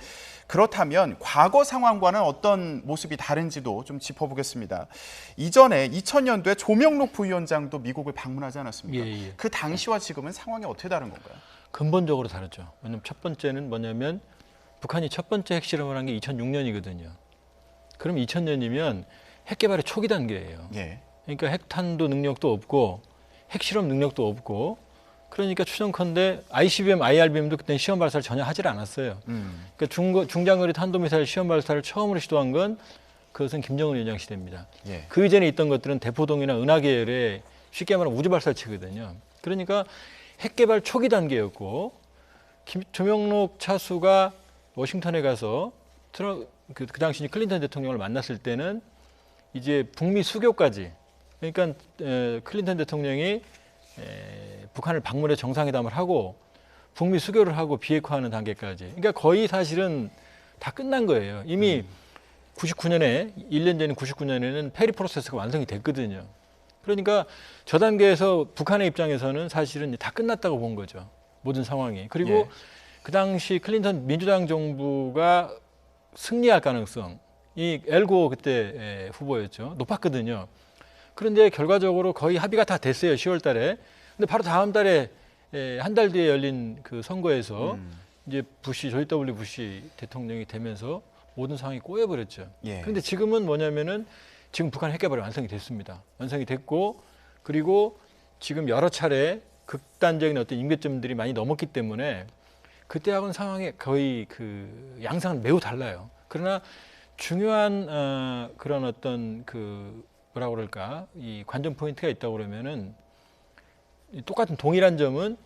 그렇다면 과거 상황과는 어떤 모습이 다른지도 좀 짚어보겠습니다. 이전에 2000년도에 조명록 부위원장도 미국을 방문하지 않았습니까? 그 당시와 지금은 상황이 어떻게 다른 건가요? 근본적으로 다르죠. 왜냐하면 첫 번째는 뭐냐면 북한이 첫 번째 핵실험을 한 게 2006년이거든요. 그럼 2000년이면 핵개발의 초기 단계예요. 그러니까 핵탄두 능력도 없고 핵실험 능력도 없고 그러니까 추정컨대 ICBM, IRBM도 그때 시험 발사를 전혀 하질 않았어요. 그러니까 중장거리 탄도미사일 시험 발사를 처음으로 시도한 건 그것은 김정은 위원장 시대입니다. 그 이전에 있던 것들은 대포동이나 은하계열의 쉽게 말하면 우주 발사체거든요. 그러니까 핵개발 초기 단계였고 조명록 차수가 워싱턴에 가서 그 당시 클린턴 대통령을 만났을 때는 이제 북미 수교까지 그러니까 클린턴 대통령이 북한을 방문해 정상회담을 하고 북미 수교를 하고 비핵화하는 단계까지 그러니까 거의 사실은 다 끝난 거예요. 이미 99년에 1년 전인 99년에는 페리 프로세스가 완성이 됐거든요. 그러니까 저 단계에서 북한의 입장에서는 사실은 다 끝났다고 본 거죠. 모든 상황이. 그리고 그 당시 클린턴 민주당 정부가 승리할 가능성이 엘고 그때 후보였죠. 높았거든요. 그런데 결과적으로 거의 합의가 다 됐어요. 10월 달에. 근데 바로 다음 달에 한 달 뒤에 열린 그 선거에서 이제 조지 W. 부시 대통령이 되면서 모든 상황이 꼬여버렸죠. 그런데 지금은 뭐냐면은 지금 북한 핵개발이 완성이 됐습니다. 완성이 됐고 그리고 지금 여러 차례 극단적인 어떤 임계점들이 많이 넘었기 때문에 그때하고는 상황이 거의 그 양상은 매우 달라요. 그러나 중요한 그런 어떤 뭐라고 그럴까 이 관전 포인트가 있다고 그러면은 똑같은 동일한 점은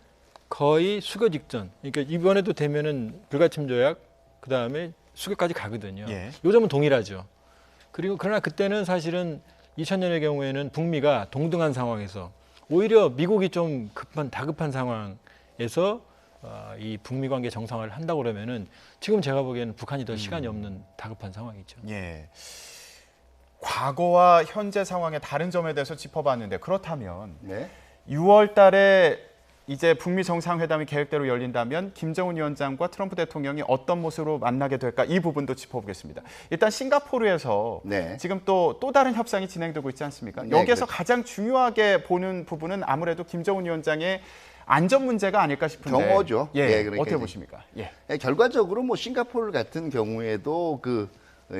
거의 수교 직전. 그러니까 이번에도 되면은 불가침 조약 그 다음에 수교까지 가거든요. 요 점은 동일하죠. 그리고 그러나 그때는 사실은 2000년의 경우에는 북미가 동등한 상황에서 오히려 미국이 좀 다급한 상황에서 이 북미 관계 정상화를 한다고 그러면은 지금 제가 보기에는 북한이 더 시간이 없는 다급한 상황이죠. 예. 과거와 현재 상황의 다른 점에 대해서 짚어봤는데 그렇다면 6월 달에 이제 북미 정상회담이 계획대로 열린다면 김정은 위원장과 트럼프 대통령이 어떤 모습으로 만나게 될까 이 부분도 짚어보겠습니다. 일단 싱가포르에서 지금 또 다른 협상이 진행되고 있지 않습니까? 여기에서 그렇죠. 가장 중요하게 보는 부분은 아무래도 김정은 위원장의 안전 문제가 아닐까 싶은데 경호죠. 그러니까 어떻게 이제 보십니까? 결과적으로 뭐 싱가포르 같은 경우에도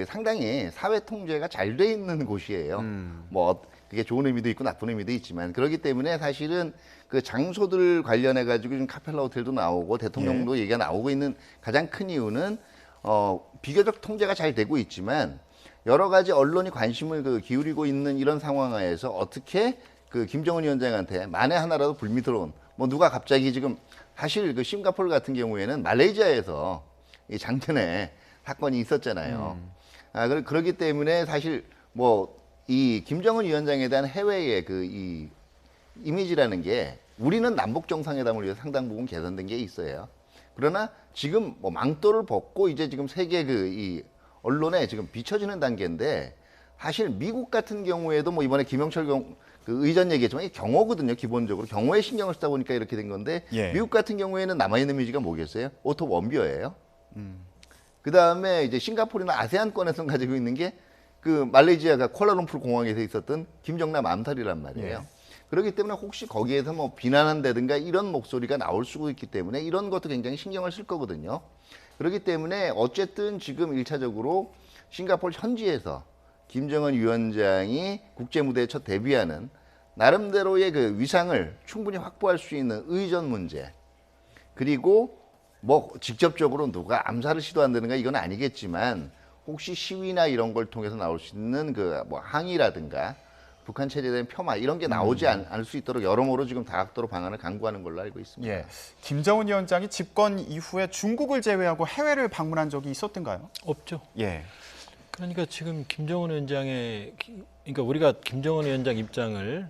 상당히 사회 통제가 잘 돼 있는 곳이에요. 뭐 그게 좋은 의미도 있고 나쁜 의미도 있지만 그렇기 때문에 사실은 그 장소들 관련해 가지고 지금 카펠라 호텔도 나오고 대통령도 얘기가 나오고 있는 가장 큰 이유는 비교적 통제가 잘 되고 있지만 여러 가지 언론이 관심을 기울이고 있는 이런 상황 하에서 어떻게 김정은 위원장한테 만에 하나라도 불미 들어온 뭐 누가 갑자기 지금 사실 싱가포르 같은 경우에는 말레이시아에서 작년에 사건이 있었잖아요. 그렇기 때문에 사실 뭐 이 김정은 위원장에 대한 해외의 이 이미지라는 게 우리는 남북 정상회담을 위해서 상당 부분 개선된 게 있어요. 그러나 지금 뭐 망토를 벗고 이제 지금 세계 이 언론에 지금 비춰지는 단계인데 사실 미국 같은 경우에도 뭐 이번에 김영철 의전 얘기했지만 이게 경호거든요. 기본적으로 경호에 신경을 쓰다 보니까 이렇게 된 건데 미국 같은 경우에는 남아있는 이미지가 뭐겠어요? 오토 원비어예요. 그 다음에 이제 싱가포르나 아세안권에서 가지고 있는 게 말레이시아가 쿠알라룸푸르 공항에서 있었던 김정남 암살이란 말이에요. 그렇기 때문에 혹시 거기에서 뭐 비난한다든가 이런 목소리가 나올 수가 있기 때문에 이런 것도 굉장히 신경을 쓸 거거든요. 그렇기 때문에 어쨌든 지금 1차적으로 싱가포르 현지에서 김정은 위원장이 국제 무대에 첫 데뷔하는 나름대로의 위상을 충분히 확보할 수 있는 의전 문제, 그리고 뭐 직접적으로 누가 암살을 시도한다든가 이건 아니겠지만 혹시 시위나 이런 걸 통해서 나올 수 있는 뭐 항의라든가 북한 체제에 대한 폄하 이런 게 나오지 않을 수 있도록 여러모로 지금 다각도로 방안을 강구하는 걸로 알고 있습니다. 김정은 위원장이 집권 이후에 중국을 제외하고 해외를 방문한 적이 있었던가요? 없죠. 그러니까 지금 김정은 위원장의 그러니까 우리가 김정은 위원장 입장을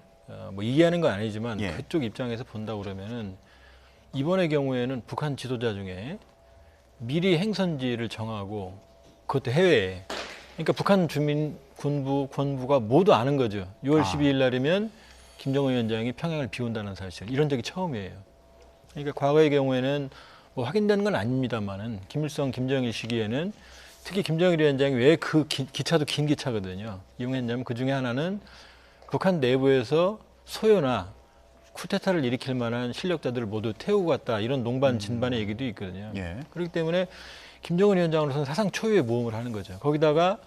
뭐 이해하는 건 아니지만 그쪽 입장에서 본다 그러면은 이번의 경우에는 북한 지도자 중에 미리 행선지를 정하고 그것도 해외에 그러니까 북한 주민 군부 권부가 모두 아는 거죠. 6월 12일 날이면 김정은 위원장이 평양을 비운다는 사실 이런 적이 처음이에요. 그러니까 과거의 경우에는 뭐 확인되는 건 아닙니다만은 김일성 김정일 시기에는 특히 김정일 위원장이 왜 기차도 긴 기차거든요. 이용했냐면 그 중에 하나는 북한 내부에서 소요나 쿠데타를 일으킬 만한 실력자들을 모두 태우고 갔다 이런 농반 진반의 얘기도 있거든요. 그렇기 때문에 김정은 위원장으로서는 사상 초유의 모험을 하는 거죠. 거기다가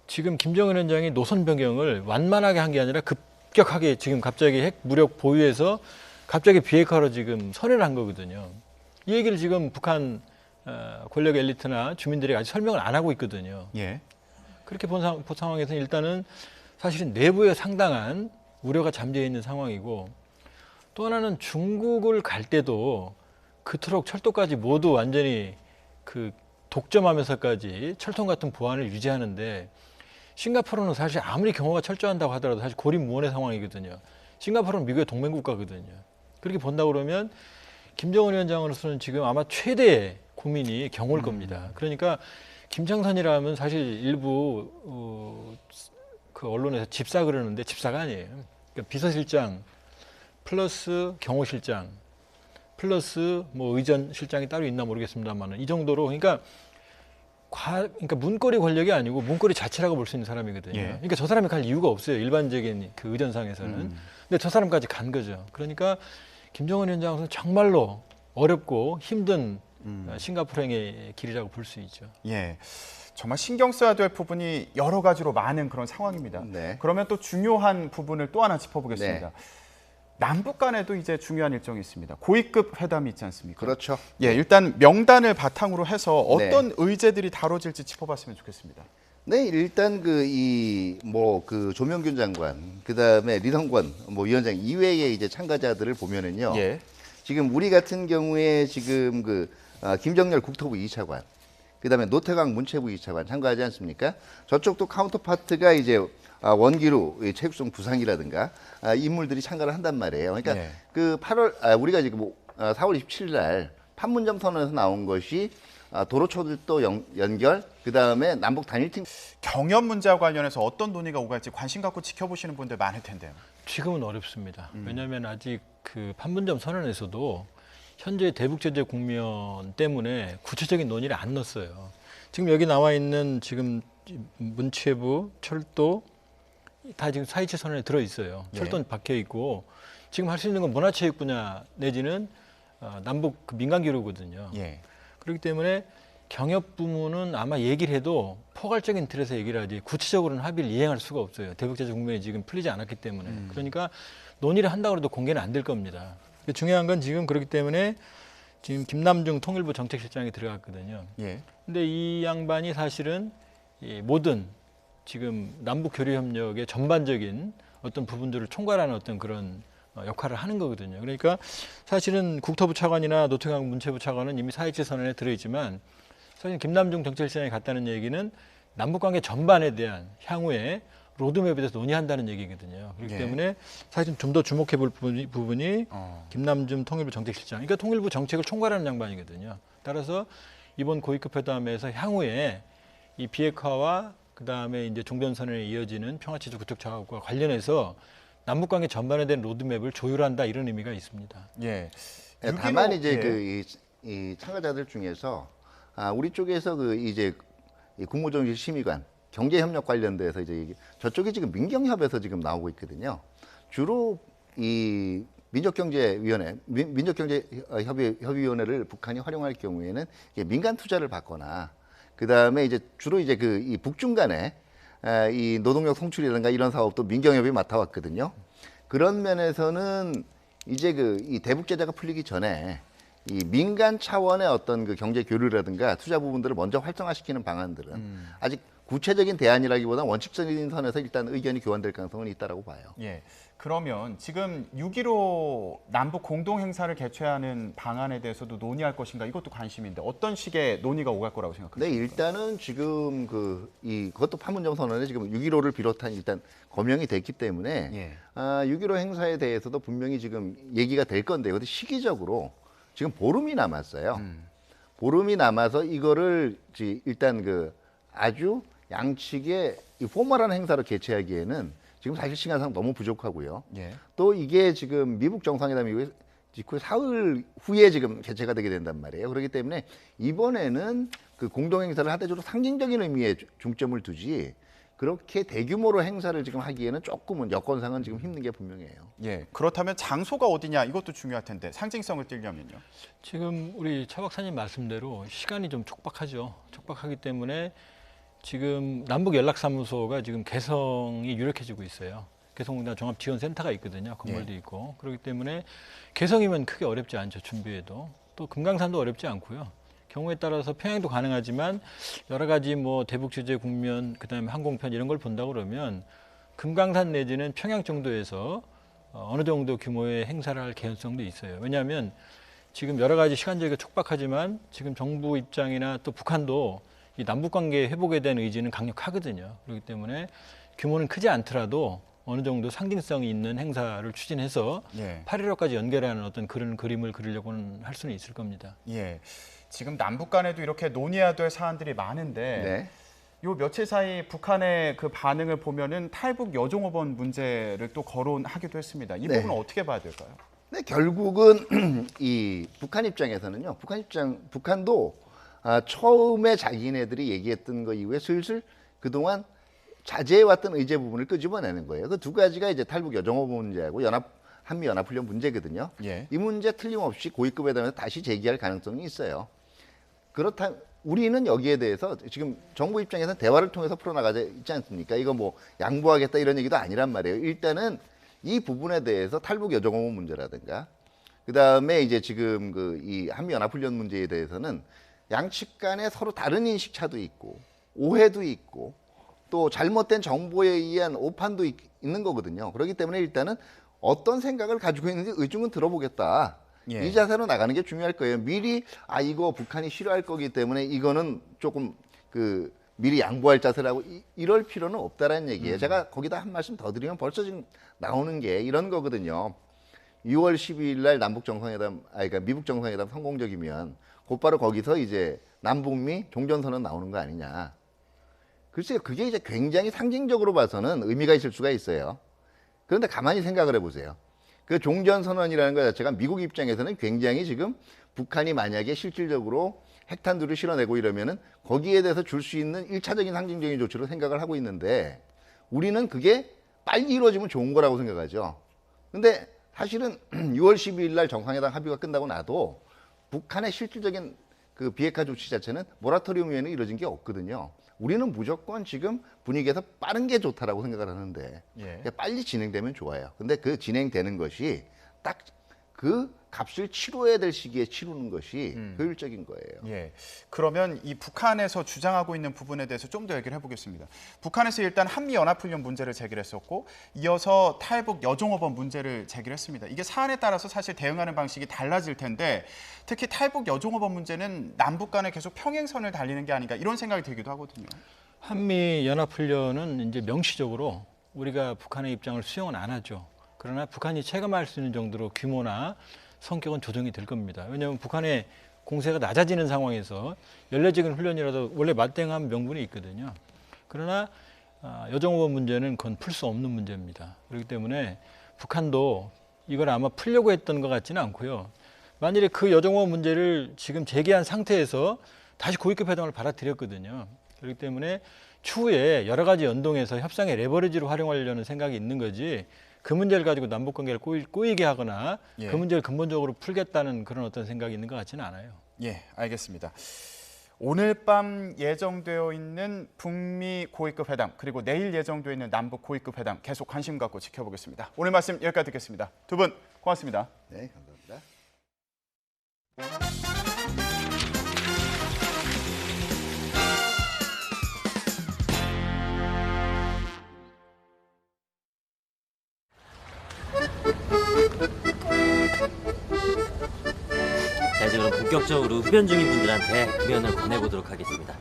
지금 김정은 위원장이 노선 변경을 완만하게 한 게 아니라 급격하게 지금 갑자기 핵 무력 보유해서 갑자기 비핵화로 지금 선회를 한 거거든요. 이 얘기를 지금 북한 권력 엘리트나 주민들이 아직 설명을 안 하고 있거든요. 그렇게 본 상황에서는 일단은 사실은 내부에 상당한 우려가 잠재해 있는 상황이고 또 하나는 중국을 갈 때도 그토록 철도까지 모두 완전히 독점하면서까지 철통 같은 보안을 유지하는데 싱가포르는 사실 아무리 경호가 철저한다고 하더라도 사실 고립무원의 상황이거든요. 싱가포르는 미국의 동맹국가거든요. 그렇게 본다 그러면 김정은 위원장으로서는 지금 아마 최대의 고민이 경호일 겁니다. 그러니까 김창선이라면 사실 일부 언론에서 집사 그러는데 집사가 아니에요. 그러니까 비서실장 플러스 경호실장 플러스 뭐 의전실장이 따로 있나 모르겠습니다만 이 정도로 그러니까 문고리 권력이 아니고 문고리 자체라고 볼 수 있는 사람이거든요. 그러니까 저 사람이 갈 이유가 없어요. 일반적인 의전상에서는. 근데 저 사람까지 간 거죠. 그러니까 김정은 위원장은 정말로 어렵고 힘든 싱가포르행의 길이라고 볼 수 있죠. 정말 신경 써야 될 부분이 여러 가지로 많은 그런 상황입니다. 그러면 또 중요한 부분을 또 하나 짚어보겠습니다. 남북 간에도 이제 중요한 일정이 있습니다. 고위급 회담이 있지 않습니까? 그렇죠. 일단 명단을 바탕으로 해서 어떤 의제들이 다뤄질지 짚어봤으면 좋겠습니다. 일단 조명균 장관, 그 다음에 리성권 위원장 이외의 이제 참가자들을 보면은요. 지금 우리 같은 경우에 지금 김정렬 국토부 2차관, 그다음에 노태강 문체부 2차관 참가하지 않습니까? 저쪽도 카운터파트가 이제 원기루 체육성 부상이라든가 인물들이 참가를 한단 말이에요. 그러니까 네. 그 8월 우리가 지금 4월 27일 날 판문점 선언에서 나온 것이 도로초들도 연결, 그다음에 남북 단일팀 경협 문제와 관련해서 어떤 논의가 오갈지 관심 갖고 지켜보시는 분들 많을 텐데요. 지금은 어렵습니다. 왜냐하면 아직 그 판문점 선언에서도 현재 대북 제재 국면 때문에 구체적인 논의를 안 넣었어요. 지금 여기 나와 있는 지금 문체부, 철도 다 지금 4.27 선언에 들어 있어요. 철도는 박혀 있고 지금 할 수 있는 건 문화체육 분야 내지는 남북 그 민간 교류거든요. 그렇기 때문에 경협 부문은 아마 얘기를 해도 포괄적인 틀에서 얘기를 하지 구체적으로는 합의를 이행할 수가 없어요. 대북 제재 국면이 지금 풀리지 않았기 때문에. 그러니까 논의를 한다고 해도 공개는 안 될 겁니다. 중요한 건 지금 그렇기 때문에 지금 김남중 통일부 정책실장이 들어갔거든요. 근데 이 양반이 사실은 이 모든 지금 남북 교류 협력의 전반적인 어떤 부분들을 총괄하는 어떤 그런 역할을 하는 거거든요. 그러니까 사실은 국토부 차관이나 노태강 문체부 차관은 이미 4.27 선언에 들어있지만 사실 김남중 정책실장이 갔다는 얘기는 남북관계 전반에 대한 향후에 로드맵에 대해서 논의한다는 얘기거든요. 그렇기 때문에 사실 좀 더 주목해 볼 부분이 김남중 통일부 정책실장. 그러니까 통일부 정책을 총괄하는 양반이거든요. 따라서 이번 고위급 회담에서 향후에 이 비핵화와 그다음에 이제 종전선언에 이어지는 평화체제 구축 작업과 관련해서 남북관계 전반에 대한 로드맵을 조율한다 이런 의미가 있습니다. 다만 이제 이 참가자들 중에서 우리 쪽에서 그 이제 국무정실 심의관 경제협력 관련돼서 이제 저쪽이 지금 민경협에서 지금 나오고 있거든요. 주로 이 민족경제협의위원회를 북한이 활용할 경우에는 민간 투자를 받거나 그 다음에 이제 주로 이제 이 북중 간에 이 노동력 송출이라든가 이런 사업도 민경협이 맡아왔거든요. 그런 면에서는 이제 이 대북 제재가 풀리기 전에 이 민간 차원의 어떤 그 경제 교류라든가 투자 부분들을 먼저 활성화시키는 방안들은 아직 구체적인 대안이라기보다 원칙적인 선에서 일단 의견이 교환될 가능성은 있다라고 봐요. 그러면 지금 6.15 남북 공동 행사를 개최하는 방안에 대해서도 논의할 것인가 이것도 관심인데 어떤 식의 논의가 오갈 거라고 생각하십니까? 네, 일단은 지금 그것도 판문점 선언에 지금 6.15를 비롯한 일단 거명이 됐기 때문에 6.15 행사에 대해서도 분명히 지금 얘기가 될 건데 그것도 시기적으로 지금 보름이 남았어요. 보름이 남아서 이거를 일단 아주 양측의 이 포멀한 행사로 개최하기에는 지금 사실 시간상 너무 부족하고요. 또 이게 지금 미국 정상회담 직후에 사흘 후에 지금 개최가 되게 된단 말이에요. 그렇기 때문에 이번에는 그 공동행사를 하대주로 상징적인 의미에 중점을 두지 그렇게 대규모로 행사를 지금 하기에는 조금은 여건상은 지금 힘든 게 분명해요. 그렇다면 장소가 어디냐 이것도 중요할 텐데 상징성을 띠려면요. 지금 우리 차 박사님 말씀대로 시간이 좀 촉박하죠. 촉박하기 때문에 지금 남북연락사무소가 지금 개성이 유력해지고 있어요. 개성공단 종합지원센터가 있거든요. 건물도 있고. 그렇기 때문에 개성이면 크게 어렵지 않죠. 준비에도. 또 금강산도 어렵지 않고요. 경우에 따라서 평양도 가능하지만 여러 가지 뭐 대북 제재 국면, 그다음에 항공편 이런 걸 본다 그러면 금강산 내지는 평양 정도에서 어느 정도 규모의 행사를 할 개연성도 있어요. 왜냐하면 지금 여러 가지 시간적으로 촉박하지만 지금 정부 입장이나 또 북한도 이 남북관계 회복에 대한 의지는 강력하거든요. 그렇기 때문에 규모는 크지 않더라도 어느 정도 상징성이 있는 행사를 추진해서 8.15까지 연결하는 어떤 그런 그림을 그리려고는 할 수는 있을 겁니다. 지금 남북 간에도 이렇게 논의해야 될 사안들이 많은데 요 며칠 사이 북한의 그 반응을 보면은 탈북 여종업원 문제를 또 거론하기도 했습니다. 이 부분은 어떻게 봐야 될까요? 네, 결국은 이 북한 입장에서는요. 북한도 처음에 자기네들이 얘기했던 거 이후에 슬슬 그동안 자제해왔던 의제 부분을 끄집어내는 거예요. 그 두 가지가 이제 탈북 여종업원 문제하고 한미연합훈련 문제거든요. 이 문제 틀림없이 고위급 회담에서 다시 제기할 가능성이 있어요. 그렇다 우리는 여기에 대해서 지금 정부 입장에서는 대화를 통해서 풀어나가지 있지 않습니까? 이거 뭐 양보하겠다 이런 얘기도 아니란 말이에요. 일단은 이 부분에 대해서 탈북 여종업원 문제라든가 그다음에 이제 지금 이 한미연합훈련 문제에 대해서는 양측 간에 서로 다른 인식 차도 있고 오해도 있고 또 잘못된 정보에 의한 오판도 있는 거거든요. 그렇기 때문에 일단은 어떤 생각을 가지고 있는지 의중은 들어보겠다. 예. 이 자세로 나가는 게 중요할 거예요. 미리 이거 북한이 싫어할 거기 때문에 이거는 조금 미리 양보할 자세라고 이럴 필요는 없다라는 얘기예요. 제가 거기다 한 말씀 더 드리면 벌써 지금 나오는 게 이런 거거든요. 6월 12일 날 남북 정상회담, 그러니까 미북 정상회담 성공적이면 곧바로 거기서 이제 남북미 종전선언 나오는 거 아니냐. 글쎄요, 그게 이제 굉장히 상징적으로 봐서는 의미가 있을 수가 있어요. 그런데 가만히 생각을 해보세요. 그 종전선언이라는 것 자체가 미국 입장에서는 굉장히 지금 북한이 만약에 실질적으로 핵탄두를 실어내고 이러면은 거기에 대해서 줄 수 있는 1차적인 상징적인 조치로 생각을 하고 있는데 우리는 그게 빨리 이루어지면 좋은 거라고 생각하죠. 근데 사실은 6월 12일 날 정상회담 합의가 끝나고 나도 북한의 실질적인 그 비핵화 조치 자체는 모라토리움 외에는 이루어진 게 없거든요. 우리는 무조건 지금 분위기에서 빠른 게 좋다라고 생각을 하는데 빨리 진행되면 좋아요. 근데 그 진행되는 것이 딱 그 값을 치러야 될 시기에 치르는 것이 효율적인 거예요. 예. 그러면 이 북한에서 주장하고 있는 부분에 대해서 좀 더 얘기를 해보겠습니다. 북한에서 일단 한미연합훈련 문제를 제기했었고 이어서 탈북 여종업원 문제를 제기했습니다. 이게 사안에 따라서 사실 대응하는 방식이 달라질 텐데 특히 탈북 여종업원 문제는 남북 간에 계속 평행선을 달리는 게 아닌가 이런 생각이 들기도 하거든요. 한미연합훈련은 이제 명시적으로 우리가 북한의 입장을 수용은 안 하죠. 그러나 북한이 체감할 수 있는 정도로 규모나 성격은 조정이 될 겁니다. 왜냐하면 북한의 공세가 낮아지는 상황에서 연례적인 훈련이라도 원래 맞대응한 명분이 있거든요. 그러나 여종업원 문제는 그건 풀 수 없는 문제입니다. 그렇기 때문에 북한도 이걸 아마 풀려고 했던 것 같지는 않고요. 만일에 그 여종업원 문제를 지금 제기한 상태에서 다시 고위급 회담을 받아들였거든요. 그렇기 때문에 추후에 여러 가지 연동해서 협상의 레버리지로 활용하려는 생각이 있는 거지 그 문제를 가지고 남북관계를 꼬이게 하거나 그 문제를 근본적으로 풀겠다는 그런 어떤 생각이 있는 것 같지는 않아요. 예, 알겠습니다. 오늘 밤 예정되어 있는 북미 고위급 회담 그리고 내일 예정되어 있는 남북 고위급 회담 계속 관심 갖고 지켜보겠습니다. 오늘 말씀 여기까지 듣겠습니다. 두 분 고맙습니다. 네, 감사합니다. 자, 이제 그럼 본격적으로 흡연 중인 분들한테 흡연을 권해보도록 하겠습니다.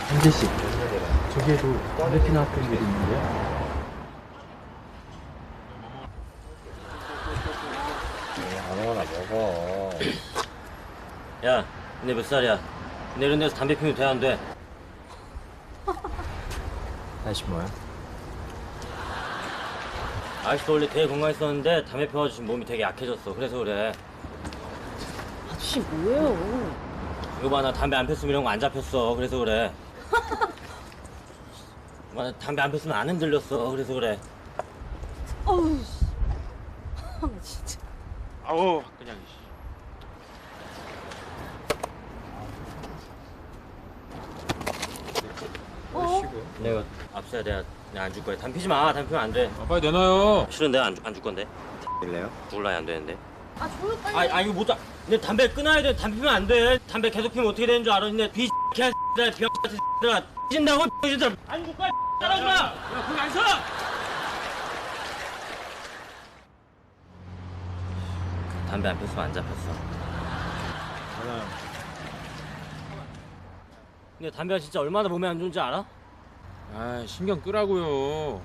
현재 씨, 저기에도 담배 피는 학생들이 있는데요. 아무거나 먹어. 야, 근데 몇 살이야? 근데 이런 데서 담배 피우면 돼, 안 돼? 아저씨 뭐야? 아저씨도 원래 되게 건강했었는데 담배 피워가지고 지금 몸이 되게 약해졌어. 그래서 그래. 아저씨 뭐예요? 이거 봐, 나 담배 안 폈으면 이런 거 안 잡혔어. 그래서 그래. 나 담배 안 폈으면 안 흔들렸어. 그래서 그래. 어우, 진짜. 아우, 그냥. 내가 앞서야 내가 안 줄 거야. 담배 피지 마. 담배 피면 안 돼. 빨리 내놔요. 싫은 내가 안 줄 건데. 될래요? 몰라요, 안 되는데. 아, 줘요 빨리. 이거 못 다. 내 담배 끊어야 돼. 담배 피면 안 돼. 담배 계속 피면 어떻게 되는 줄 알아? 내 비 개새끼들 병 같은 새끼들아. 찐다고 병신들. 안 줄 거야. 따라오지 마. 야, 거기 안 서. 담배 안 폈으면 안 잡혔어. 근데 담배가 진짜 얼마나 몸에 안 좋은지 알아? 아, 신경 끄라고요.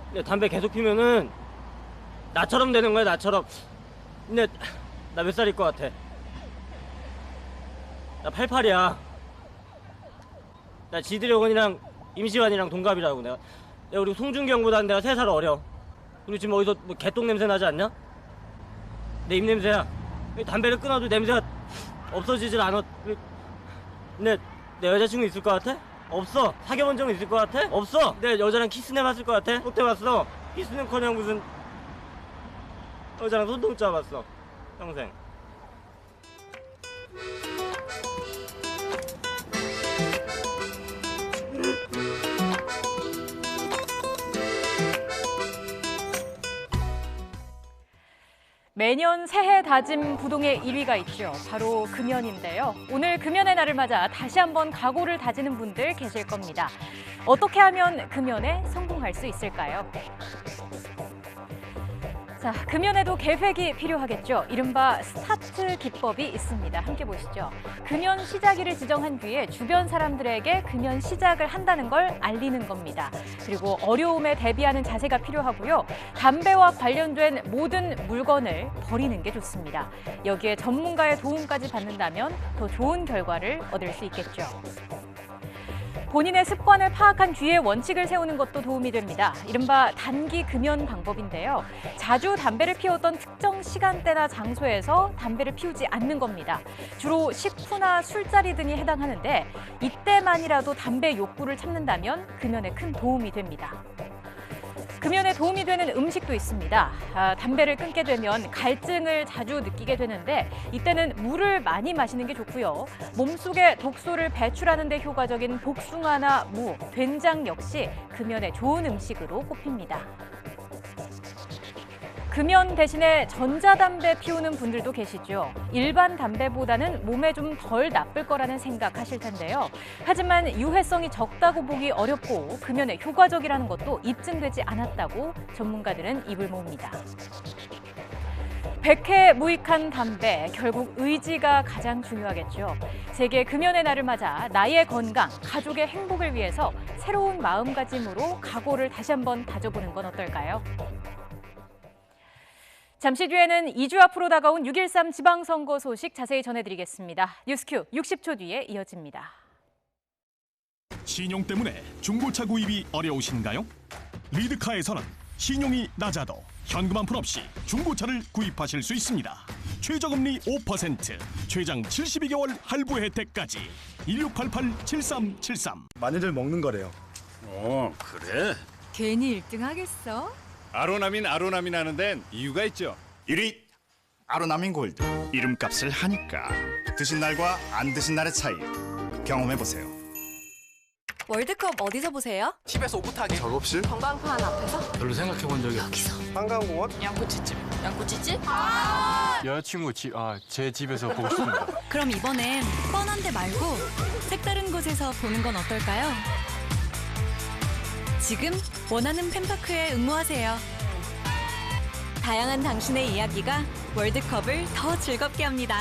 근데 담배 계속 피면은 나처럼 되는 거야, 나처럼. 근데 나 몇 살일 것 같아? 나 88이야. 나 지드래곤이랑 임시완이랑 동갑이라고. 내가 우리 송중경보다는 내가 3살 어려. 그리고 지금 어디서 뭐 개똥 냄새 나지 않냐? 내 입냄새야. 담배를 끊어도 냄새가 없어지질 않아. 근데 내 여자친구 있을 것 같아? 없어. 사귀어본 적은 있을 것 같아? 없어. 내 여자랑 키스는 해봤을 것 같아? 못 해봤어. 키스는커녕 무슨 여자랑 손도 못 잡았어. 평생. 매년 새해 다짐 부동의 1위가 있죠. 바로 금연인데요. 오늘 금연의 날을 맞아 다시 한번 각오를 다지는 분들 계실 겁니다. 어떻게 하면 금연에 성공할 수 있을까요? 자, 금연에도 계획이 필요하겠죠. 이른바 스타트 기법이 있습니다. 함께 보시죠. 금연 시작일을 지정한 뒤에 주변 사람들에게 금연 시작을 한다는 걸 알리는 겁니다. 그리고 어려움에 대비하는 자세가 필요하고요. 담배와 관련된 모든 물건을 버리는 게 좋습니다. 여기에 전문가의 도움까지 받는다면 더 좋은 결과를 얻을 수 있겠죠. 본인의 습관을 파악한 뒤에 원칙을 세우는 것도 도움이 됩니다. 이른바 단기 금연 방법인데요. 자주 담배를 피웠던 특정 시간대나 장소에서 담배를 피우지 않는 겁니다. 주로 식후나 술자리 등이 해당하는데 이때만이라도 담배 욕구를 참는다면 금연에 큰 도움이 됩니다. 금연에 도움이 되는 음식도 있습니다. 담배를 끊게 되면 갈증을 자주 느끼게 되는데 이때는 물을 많이 마시는 게 좋고요. 몸속에 독소를 배출하는 데 효과적인 복숭아나 무, 된장 역시 금연에 좋은 음식으로 꼽힙니다. 금연 대신에 전자담배 피우는 분들도 계시죠. 일반 담배보다는 몸에 좀 덜 나쁠 거라는 생각하실 텐데요. 하지만 유해성이 적다고 보기 어렵고 금연에 효과적이라는 것도 입증되지 않았다고 전문가들은 입을 모읍니다. 100회 무익한 담배, 결국 의지가 가장 중요하겠죠. 세계 금연의 날을 맞아 나의 건강, 가족의 행복을 위해서 새로운 마음가짐으로 각오를 다시 한번 다져보는 건 어떨까요? 잠시 뒤에는 2주 앞으로 다가온 6.13 지방선거 소식 자세히 전해드리겠습니다. 뉴스큐 60초 뒤에 이어집니다. 신용 때문에 중고차 구입이 어려우신가요? 리드카에서는 신용이 낮아도 현금 한 푼 없이 중고차를 구입하실 수 있습니다. 최저금리 5%, 최장 72개월 할부 혜택까지 1688-7373. 많이들 먹는 거래요. 그래? 괜히 1등 하겠어? 아로나민 하는 데는 이유가 있죠. 1위 아로나민 골드. 이름값을 하니까. 드신 날과 안 드신 날의 차이 경험해보세요. 월드컵 어디서 보세요? TV에서 오붓하게. 작업실? 전광판 앞에서? 별로 생각해본 적이 여기서. 한강공원? 양꼬치집. 양꼬치집? 여자친구 제 집에서 보고 싶습니다. 그럼 이번엔 뻔한 데 말고 색다른 곳에서 보는 건 어떨까요? 지금 원하는 팬파크에 응모하세요. 다양한 당신의 이야기가 월드컵을 더 즐겁게 합니다.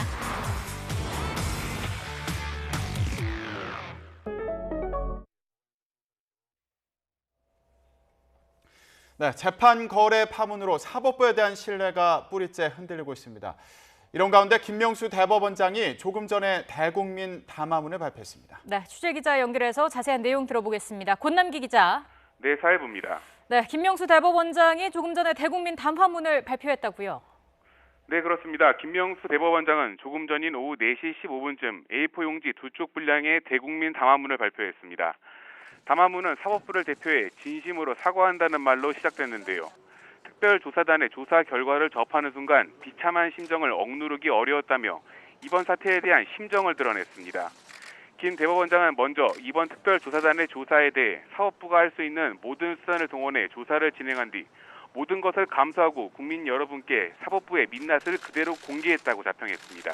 네, 재판 거래 파문으로 사법부에 대한 신뢰가 뿌리째 흔들리고 있습니다. 이런 가운데 김명수 대법원장이 조금 전에 대국민 담화문을 발표했습니다. 네, 취재기자 연결해서 자세한 내용 들어보겠습니다. 권남기 기자. 네, 사회부입니다. 네, 김명수 대법원장이 조금 전에 대국민 담화문을 발표했다고요? 네, 그렇습니다. 김명수 대법원장은 조금 전인 오후 4시 15분쯤 A4 용지 2쪽 분량의 대국민 담화문을 발표했습니다. 담화문은 사법부를 대표해 진심으로 사과한다는 말로 시작됐는데요. 특별조사단의 조사 결과를 접하는 순간 비참한 심정을 억누르기 어려웠다며 이번 사태에 대한 심정을 드러냈습니다. 김 대법원장은 먼저 이번 특별조사단의 조사에 대해 사법부가 할 수 있는 모든 수단을 동원해 조사를 진행한 뒤 모든 것을 감수하고 국민 여러분께 사법부의 민낯을 그대로 공개했다고 자평했습니다.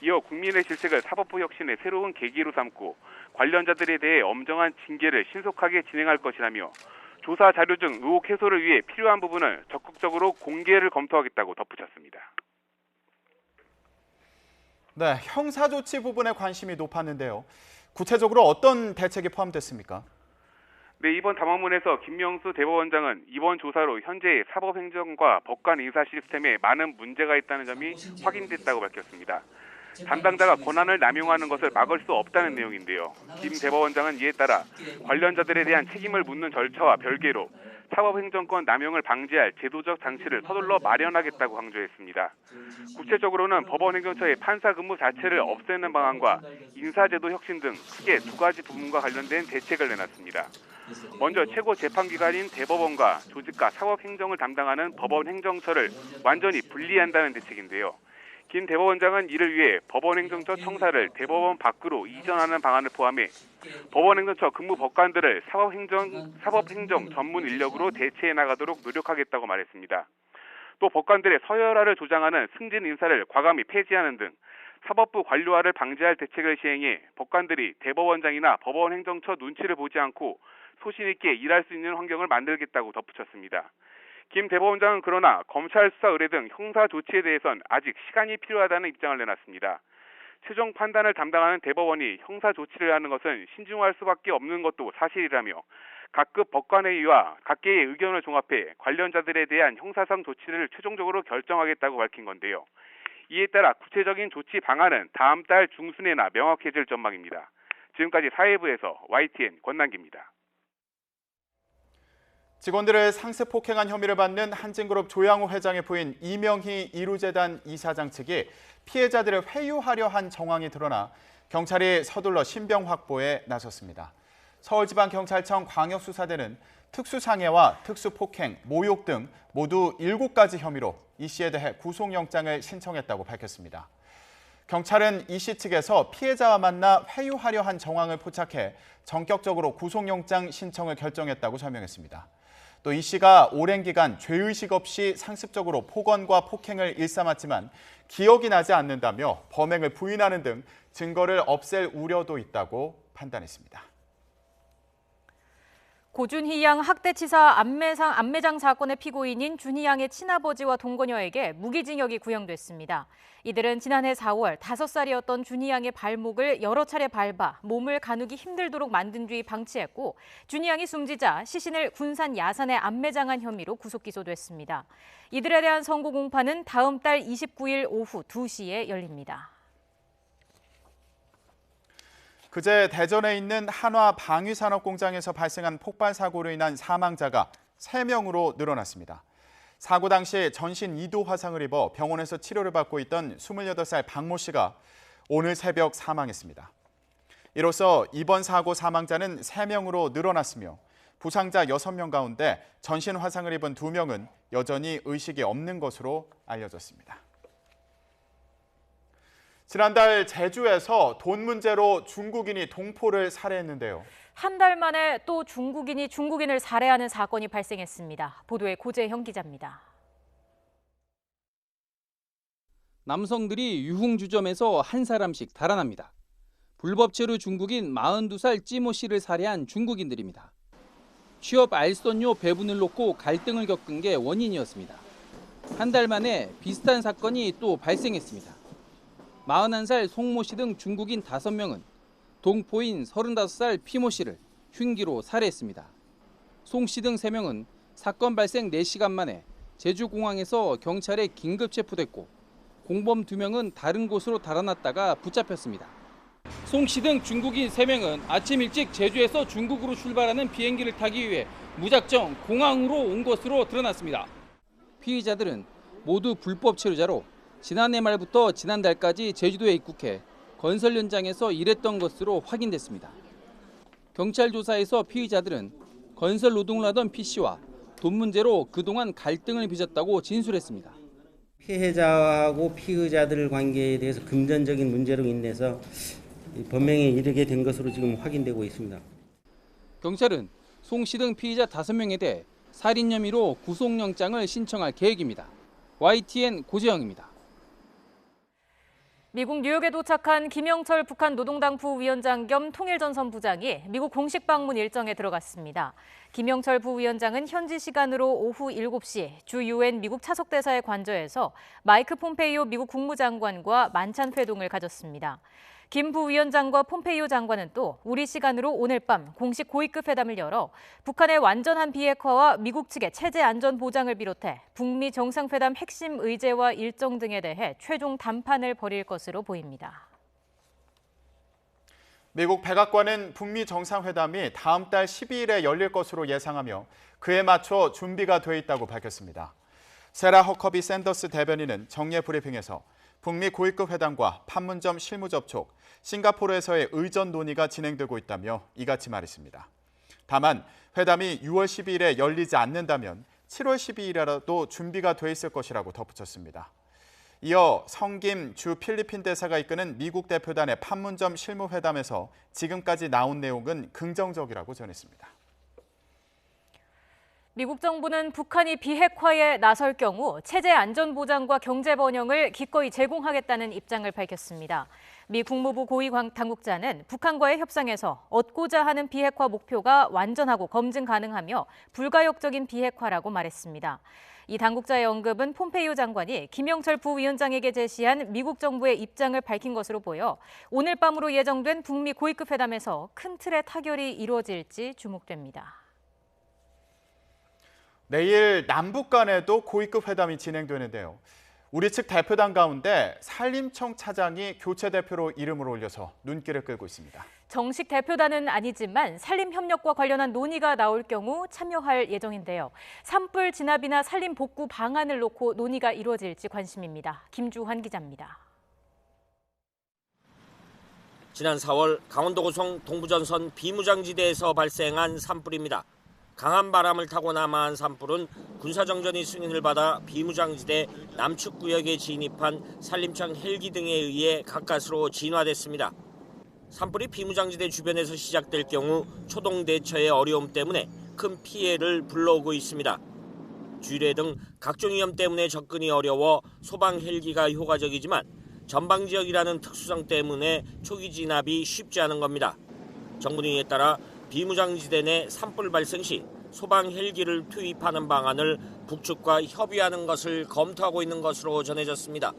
이어 국민의 질책을 사법부 혁신의 새로운 계기로 삼고 관련자들에 대해 엄정한 징계를 신속하게 진행할 것이라며 조사 자료 등 의혹 해소를 위해 필요한 부분을 적극적으로 공개를 검토하겠다고 덧붙였습니다. 네, 형사조치 부분에 관심이 높았는데요. 구체적으로 어떤 대책이 포함됐습니까? 네, 이번 담화문에서 김명수 대법원장은 이번 조사로 현재의 사법행정과 법관 인사 시스템에 많은 문제가 있다는 점이 확인됐다고 밝혔습니다. 담당자가 권한을 남용하는 것을 막을 수 없다는 내용인데요. 김 대법원장은 이에 따라 관련자들에 대한 책임을 묻는 절차와 별개로 사법행정권 남용을 방지할 제도적 장치를 서둘러 마련하겠다고 강조했습니다. 구체적으로는 법원행정처의 판사 근무 자체를 없애는 방안과 인사제도 혁신 등 크게 2가지 부분과 관련된 대책을 내놨습니다. 먼저 최고재판기관인 대법원과 조직과 사법행정을 담당하는 법원행정처를 완전히 분리한다는 대책인데요. 김 대법원장은 이를 위해 법원행정처 청사를 대법원 밖으로 이전하는 방안을 포함해 법원행정처 근무 법관들을 사법행정 전문 인력으로 대체해 나가도록 노력하겠다고 말했습니다. 또 법관들의 서열화를 조장하는 승진 인사를 과감히 폐지하는 등 사법부 관료화를 방지할 대책을 시행해 법관들이 대법원장이나 법원 행정처 눈치를 보지 않고 소신 있게 일할 수 있는 환경을 만들겠다고 덧붙였습니다. 김 대법원장은 그러나 검찰 수사 의뢰 등 형사 조치에 대해선 아직 시간이 필요하다는 입장을 내놨습니다. 최종 판단을 담당하는 대법원이 형사 조치를 하는 것은 신중할 수밖에 없는 것도 사실이라며 각급 법관회의와 각계의 의견을 종합해 관련자들에 대한 형사상 조치를 최종적으로 결정하겠다고 밝힌 건데요. 이에 따라 구체적인 조치 방안은 다음 달 중순에나 명확해질 전망입니다. 지금까지 사회부에서 YTN 권남기입니다. 직원들을 상습 폭행한 혐의를 받는 한진그룹 조양호 회장의 부인 이명희 이루재단 이사장 측이 피해자들을 회유하려 한 정황이 드러나 경찰이 서둘러 신병 확보에 나섰습니다. 서울지방경찰청 광역수사대는 특수상해와 특수폭행, 모욕 등 모두 7가지 혐의로 이 씨에 대해 구속영장을 신청했다고 밝혔습니다. 경찰은 이 씨 측에서 피해자와 만나 회유하려 한 정황을 포착해 전격적으로 구속영장 신청을 결정했다고 설명했습니다. 또 이 씨가 오랜 기간 죄의식 없이 상습적으로 폭언과 폭행을 일삼았지만 기억이 나지 않는다며 범행을 부인하는 등 증거를 없앨 우려도 있다고 판단했습니다. 고준희 양 학대치사 안매장 사건의 피고인인 준희 양의 친아버지와 동거녀에게 무기징역이 구형됐습니다. 이들은 지난해 4월 5살이었던 준희 양의 발목을 여러 차례 밟아 몸을 가누기 힘들도록 만든 뒤 방치했고 준희 양이 숨지자 시신을 군산 야산에 안매장한 혐의로 구속 기소됐습니다. 이들에 대한 선고 공판은 다음 달 29일 오후 2시에 열립니다. 그제 대전에 있는 한화 방위산업공장에서 발생한 폭발 사고로 인한 사망자가 3명으로 늘어났습니다. 사고 당시 전신 2도 화상을 입어 병원에서 치료를 받고 있던 28살 박모 씨가 오늘 새벽 사망했습니다. 이로써 이번 사고 사망자는 3명으로 늘어났으며 부상자 6명 가운데 전신 화상을 입은 2명은 여전히 의식이 없는 것으로 알려졌습니다. 지난달 제주에서 돈 문제로 중국인이 동포를 살해했는데요. 한 달 만에 또 중국인이 중국인을 살해하는 사건이 발생했습니다. 보도에 고재형 기자입니다. 남성들이 유흥주점에서 한 사람씩 달아납니다. 불법체류 중국인 42살 찌모 씨를 살해한 중국인들입니다. 취업 알선료 배분을 놓고 갈등을 겪은 게 원인이었습니다. 한 달 만에 비슷한 사건이 또 발생했습니다. 41살 송모 씨 등 중국인 5명은 동포인 35살 피모 씨를 흉기로 살해했습니다. 송 씨 등 3명은 사건 발생 4시간 만에 제주공항에서 경찰에 긴급 체포됐고 공범 2명은 다른 곳으로 달아났다가 붙잡혔습니다. 송 씨 등 중국인 3명은 아침 일찍 제주에서 중국으로 출발하는 비행기를 타기 위해 무작정 공항으로 온 것으로 드러났습니다. 피의자들은 모두 불법 체류자로 지난해 말부터 지난달까지 제주도에 입국해 건설 현장에서 일했던 것으로 확인됐습니다. 경찰 조사에서 피의자들은 건설 노동을 하던 피 씨와 돈 문제로 그동안 갈등을 빚었다고 진술했습니다. 피해자하고 피의자들 관계에 대해서 금전적인 문제로 인해서 범행에 이르게 된 것으로 지금 확인되고 있습니다. 경찰은 송 씨 등 피의자 5명에 대해 살인 혐의로 구속영장을 신청할 계획입니다. YTN 고재영입니다. 미국 뉴욕에 도착한 김영철 북한 노동당 부위원장 겸 통일전선 부장이 미국 공식 방문 일정에 들어갔습니다. 김영철 부위원장은 현지 시간으로 오후 7시 주 UN 미국 차석대사에 관저에서 마이크 폼페이오 미국 국무장관과 만찬 회동을 가졌습니다. 김 부위원장과 폼페이오 장관은 또 우리 시간으로 오늘 밤 공식 고위급 회담을 열어 북한의 완전한 비핵화와 미국 측의 체제 안전 보장을 비롯해 북미 정상회담 핵심 의제와 일정 등에 대해 최종 담판을 벌일 것으로 보입니다. 미국 백악관은 북미 정상회담이 다음 달 12일에 열릴 것으로 예상하며 그에 맞춰 준비가 돼 있다고 밝혔습니다. 세라 허커비 샌더스 대변인은 정례 브리핑에서 북미 고위급 회담과 판문점 실무 접촉, 싱가포르에서의 의전 논의가 진행되고 있다며 이같이 말했습니다. 다만 회담이 6월 12일에 열리지 않는다면 7월 12일이라도 준비가 돼 있을 것이라고 덧붙였습니다. 이어 성김 주 필리핀 대사가 이끄는 미국 대표단의 판문점 실무회담에서 지금까지 나온 내용은 긍정적이라고 전했습니다. 미국 정부는 북한이 비핵화에 나설 경우 체제 안전 보장과 경제 번영을 기꺼이 제공하겠다는 입장을 밝혔습니다. 미 국무부 고위 당국자는 북한과의 협상에서 얻고자 하는 비핵화 목표가 완전하고 검증 가능하며 불가역적인 비핵화라고 말했습니다. 이 당국자의 언급은 폼페이오 장관이 김영철 부위원장에게 제시한 미국 정부의 입장을 밝힌 것으로 보여 오늘 밤으로 예정된 북미 고위급 회담에서 큰 틀의 타결이 이루어질지 주목됩니다. 내일 남북 간에도 고위급 회담이 진행되는데요. 우리 측 대표단 가운데 산림청 차장이 교체 대표로 이름을 올려서 눈길을 끌고 있습니다. 정식 대표단은 아니지만 산림 협력과 관련한 논의가 나올 경우 참여할 예정인데요. 산불 진압이나 산림 복구 방안을 놓고 논의가 이루어질지 관심입니다. 김주환 기자입니다. 지난 4월 강원도 고성 동부전선 비무장지대에서 발생한 산불입니다. 강한 바람을 타고 남하한 산불은 군사정전이 승인을 받아 비무장지대 남측 구역에 진입한 산림청 헬기 등에 의해 가까스로 진화됐습니다. 산불이 비무장지대 주변에서 시작될 경우 초동 대처의 어려움 때문에 큰 피해를 불러오고 있습니다. 쥐뢰 등 각종 위험 때문에 접근이 어려워 소방 헬기가 효과적이지만 전방 지역이라는 특수성 때문에 초기 진압이 쉽지 않은 겁니다. 정부는 이에 따라 비무장지대 내 산불 발생 시 소방 헬기를 투입하는 방안을 북측과 협의하는 것을 검토하고 있는 것으로 전해졌습니다.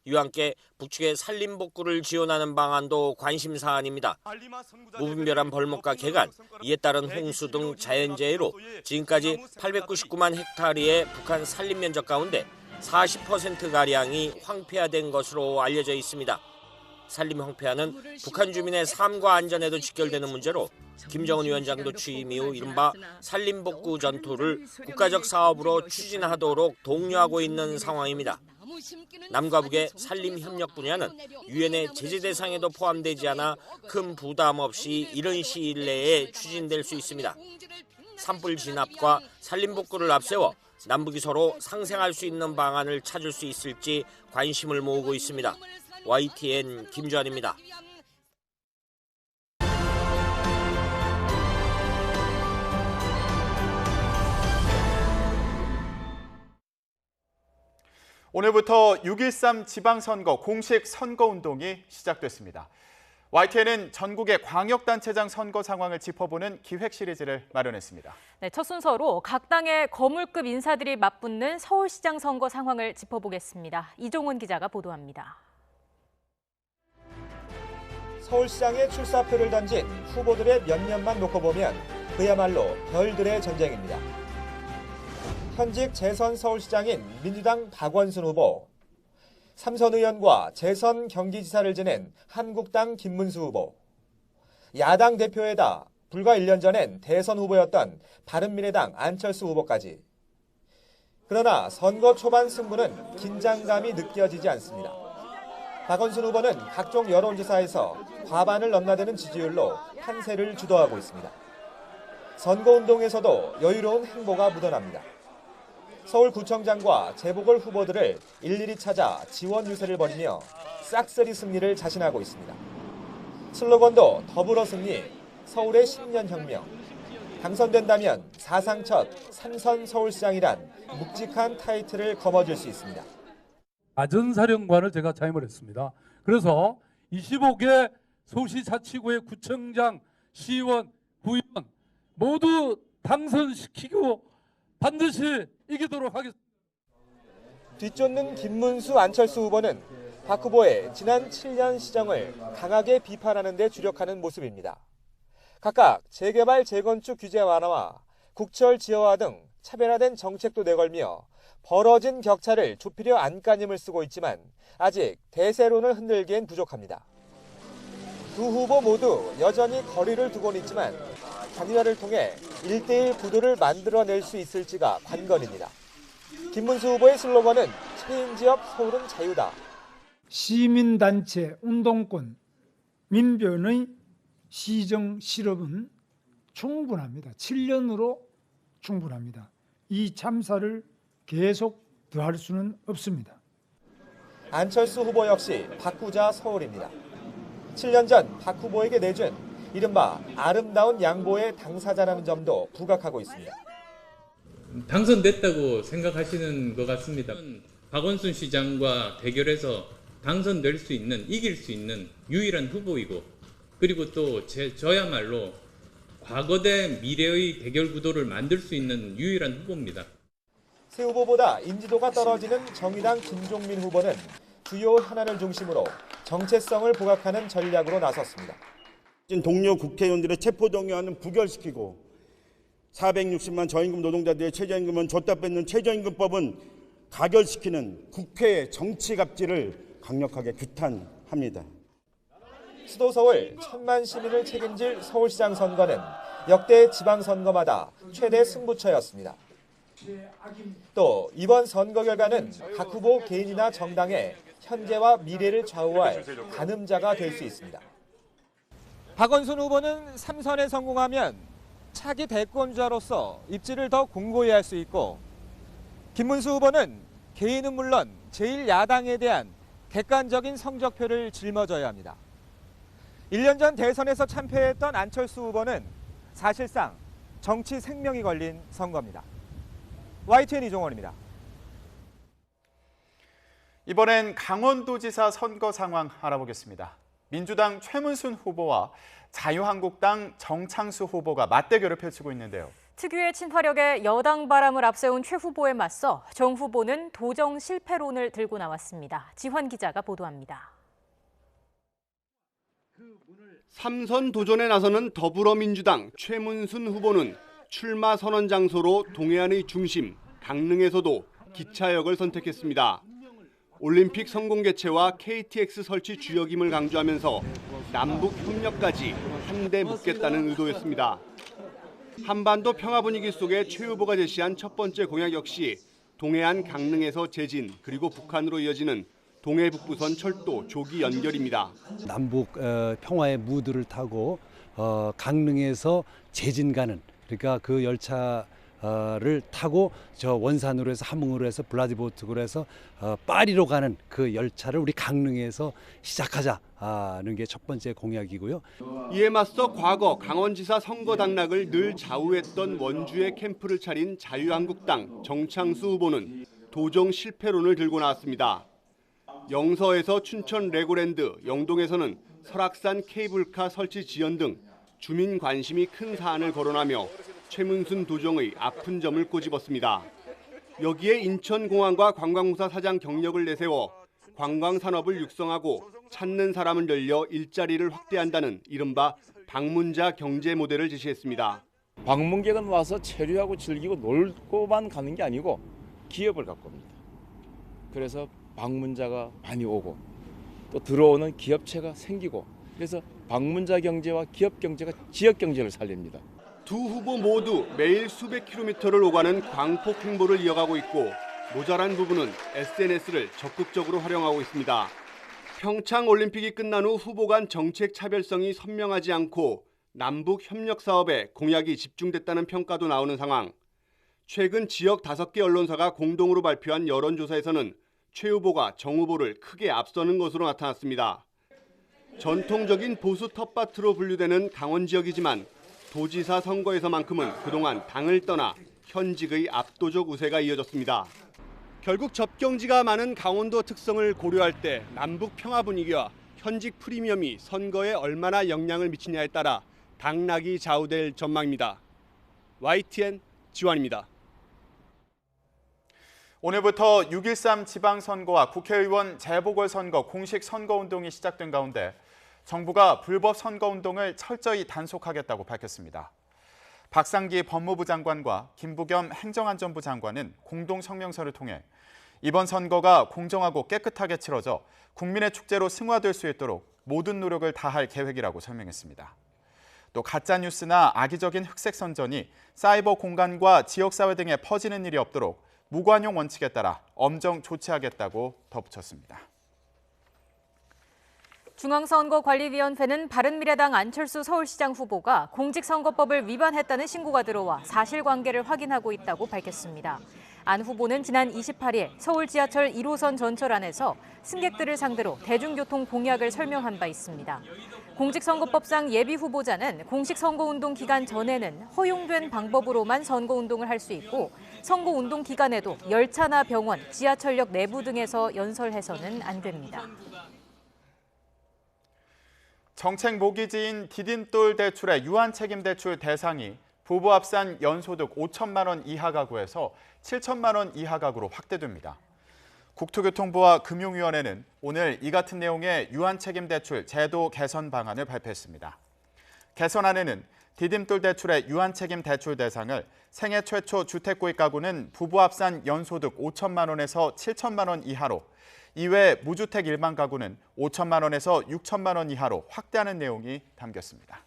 이와 함께 북측의 산림 복구를 지원하는 방안도 관심 사안입니다. 무분별한 벌목과 개간, 이에 따른 홍수 등 자연재해로 지금까지 899만 헥타르의 북한 산림 면적 가운데 40%가량이 황폐화된 것으로 알려져 있습니다. 산림 황폐화는 북한 주민의 삶과 안전에도 직결되는 문제로 김정은 위원장도 취임 이후 이른바 산림복구 전투를 국가적 사업으로 추진하도록 독려하고 있는 상황입니다. 남과 북의 산림 협력 분야는 유엔의 제재 대상에도 포함되지 않아 큰 부담 없이 이른 시일 내에 추진될 수 있습니다. 산불 진압과 산림 복구를 앞세워 남북이 서로 상생할 수 있는 방안을 찾을 수 있을지 관심을 모으고 있습니다. YTN 김주환입니다. 오늘부터 6.13 지방선거 공식 선거운동이 시작됐습니다. YTN은 전국의 광역단체장 선거 상황을 짚어보는 기획 시리즈를 마련했습니다. 네, 첫 순서로 각 당의 거물급 인사들이 맞붙는 서울시장 선거 상황을 짚어보겠습니다. 이종훈 기자가 보도합니다. 서울시장에 출사표를 던진 후보들의 면면만 놓고 보면 그야말로 별들의 전쟁입니다. 현직 재선 서울시장인 민주당 박원순 후보, 삼선 의원과 재선 경기지사를 지낸 한국당 김문수 후보, 야당 대표에다 불과 1년 전엔 대선 후보였던 바른미래당 안철수 후보까지. 그러나 선거 초반 승부는 긴장감이 느껴지지 않습니다. 박원순 후보는 각종 여론조사에서 과반을 넘나드는 지지율로 판세를 주도하고 있습니다. 선거운동에서도 여유로운 행보가 묻어납니다. 서울구청장과 재보궐 후보들을 일일이 찾아 지원 유세를 벌이며 싹쓸이 승리를 자신하고 있습니다. 슬로건도 더불어 승리, 서울의 10년 혁명. 당선된다면 사상 첫 3선 서울시장이란 묵직한 타이틀을 거머쥘 수 있습니다. 아전사령관을 제가 자임을 했습니다. 그래서 25개 서울시 자치구의 구청장, 시의원, 구의원 모두 당선시키고 반드시 이기도록 하겠습니다. 뒤쫓는 김문수, 안철수 후보는 박 후보의 지난 7년 시정을 강하게 비판하는 데 주력하는 모습입니다. 각각 재개발, 재건축 규제 완화와 국철 지역화 등 차별화된 정책도 내걸며 벌어진 격차를 좁히려 안간힘을 쓰고 있지만 아직 대세론을 흔들기엔 부족합니다. 두 후보 모두 여전히 거리를 두고는 있지만 단일화를 통해 1대1 구도를 만들어낼 수 있을지가 관건입니다. 김문수 후보의 슬로건은 체인지업 서울은 자유다. 시민단체, 운동권, 민변의 시정 실업은 충분합니다. 7년으로 충분합니다. 이 참사를 계속 더할 수는 없습니다. 안철수 후보 역시 바꾸자 서울입니다. 7년 전 박 후보에게 내준 이른바 아름다운 양보의 당사자라는 점도 부각하고 있습니다. 당선됐다고 생각하시는 것 같습니다. 박원순 시장과 대결해서 당선될 수 있는, 이길 수 있는 유일한 후보이고, 그리고 또 저야말로 과거 대 미래의 대결 구도를 만들 수 있는 유일한 후보입니다. 새 후보보다 인지도가 떨어지는 정의당 김종민 후보는 주요 현안을 중심으로 정체성을 부각하는 전략으로 나섰습니다. 동료 국회의원들의 체포동의안은 부결시키고 460만 저임금 노동자들의 최저임금은 줬다 뺏는 최저임금법은 가결시키는 국회의 정치 갑질을 강력하게 규탄합니다. 수도 서울 1000만 시민을 책임질 서울시장 선거는 역대 지방선거마다 최대 승부처였습니다. 또 이번 선거 결과는 각 후보 개인이나 정당의 현재와 미래를 좌우할 가늠자가 될 수 있습니다. 박원순 후보는 3선에 성공하면 차기 대권주자로서 입지를 더 공고히 할 수 있고, 김문수 후보는 개인은 물론 제1야당에 대한 객관적인 성적표를 짊어져야 합니다. 1년 전 대선에서 참패했던 안철수 후보는 사실상 정치 생명이 걸린 선거입니다. YTN 이종원입니다. 이번엔 강원도지사 선거 상황 알아보겠습니다. 민주당 최문순 후보와 자유한국당 정창수 후보가 맞대결을 펼치고 있는데요. 특유의 친화력에 여당 바람을 앞세운 최 후보에 맞서 정 후보는 도정 실패론을 들고 나왔습니다. 지환 기자가 보도합니다. 3선 도전에 나서는 더불어민주당 최문순 후보는 출마 선언 장소로 동해안의 중심, 강릉에서도 기차역을 선택했습니다. 올림픽 성공 개최와 KTX 설치 주역임을 강조하면서 남북 협력까지 한데 묶겠다는 의도였습니다. 한반도 평화 분위기 속에 최 후보가 제시한 첫 번째 공약 역시 동해안 강릉에서 제진, 그리고 북한으로 이어지는 동해북부선 철도 조기 연결입니다. 남북 평화의 무드를 타고 강릉에서 제진 가는, 그러니까 그 열차를 타고 저 원산으로 해서 함흥으로 해서 블라디보스토크로 해서 파리로 가는 그 열차를 우리 강릉에서 시작하자는 게 첫 번째 공약이고요. 이에 맞서 과거 강원지사 선거 당락을 늘 좌우했던 원주에 캠프를 차린 자유한국당 정창수 후보는 도정 실패론을 들고 나왔습니다. 영서에서 춘천 레고랜드, 영동에서는 설악산 케이블카 설치 지연 등 주민 관심이 큰 사안을 거론하며 최문순 도정의 아픈 점을 꼬집었습니다. 여기에 인천공항과 관광공사 사장 경력을 내세워 관광산업을 육성하고 찾는 사람을 늘려 일자리를 확대한다는 이른바 방문자 경제 모델을 제시했습니다. 방문객은 와서 체류하고 즐기고 놀고만 가는 게 아니고 기업을 갖고 옵니다. 그래서 방문자가 많이 오고 또 들어오는 기업체가 생기고, 그래서 방문자 경제와 기업 경제가 지역 경제를 살립니다. 두 후보 모두 매일 수백 킬로미터를 오가는 광폭 행보를 이어가고 있고, 모자란 부분은 SNS를 적극적으로 활용하고 있습니다. 평창 올림픽이 끝난 후 후보 간 정책 차별성이 선명하지 않고 남북 협력 사업에 공약이 집중됐다는 평가도 나오는 상황. 최근 지역 5개 언론사가 공동으로 발표한 여론조사에서는 최 후보가 정 후보를 크게 앞서는 것으로 나타났습니다. 전통적인 보수 텃밭으로 분류되는 강원 지역이지만 도지사 선거에서만큼은 그동안 당을 떠나 현직의 압도적 우세가 이어졌습니다. 결국 접경지가 많은 강원도 특성을 고려할 때 남북 평화 분위기와 현직 프리미엄이 선거에 얼마나 영향을 미치냐에 따라 당락이 좌우될 전망입니다. YTN 지환입니다. 오늘부터 6.13 지방선거와 국회의원 재보궐선거 공식 선거운동이 시작된 가운데 정부가 불법 선거운동을 철저히 단속하겠다고 밝혔습니다. 박상기 법무부 장관과 김부겸 행정안전부 장관은 공동성명서를 통해 이번 선거가 공정하고 깨끗하게 치러져 국민의 축제로 승화될 수 있도록 모든 노력을 다할 계획이라고 설명했습니다. 또 가짜뉴스나 악의적인 흑색 선전이 사이버 공간과 지역사회 등에 퍼지는 일이 없도록 무관용 원칙에 따라 엄정 조치하겠다고 덧붙였습니다. 중앙선거관리위원회는 바른미래당 안철수 서울시장 후보가 공직선거법을 위반했다는 신고가 들어와 사실관계를 확인하고 있다고 밝혔습니다. 안 후보는 지난 28일 서울 지하철 1호선 전철 안에서 승객들을 상대로 대중교통 공약을 설명한 바 있습니다. 공직선거법상 예비후보자는 공식 선거운동 기간 전에는 허용된 방법으로만 선거운동을 할 수 있고 선거운동 기간에도 열차나 병원, 지하철역 내부 등에서 연설해서는 안 됩니다. 정책 모기지인 디딤돌 대출의 유한책임대출 대상이 부부 합산 연소득 5천만 원 이하 가구에서 7천만 원 이하 가구로 확대됩니다. 국토교통부와 금융위원회는 오늘 이 같은 내용의 유한책임대출 제도 개선 방안을 발표했습니다. 개선안에는 디딤돌 대출의 유한책임대출 대상을 생애 최초 주택구입 가구는 부부 합산 연소득 5천만 원에서 7천만 원 이하로, 이외 무주택 일반 가구는 5천만 원에서 6천만 원 이하로 확대하는 내용이 담겼습니다.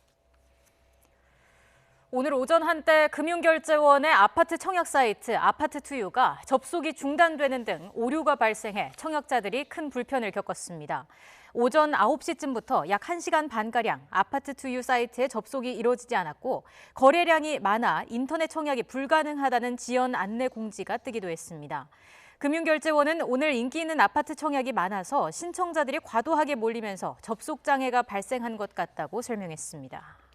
오늘 오전 한때 금융결제원의 아파트 청약 사이트 아파트투유가 접속이 중단되는 등 오류가 발생해 청약자들이 큰 불편을 겪었습니다. 오전 9시쯤부터 약 1시간 반가량 아파트투유 사이트에 접속이 이루어지지 않았고 거래량이 많아 인터넷 청약이 불가능하다는 지연 안내 공지가 뜨기도 했습니다. 금융결제원은 오늘 인기 있는 아파트 청약이 많아서 신청자들이 과도하게 몰리면서 접속 장애가 발생한 것 같다고 설명했습니다.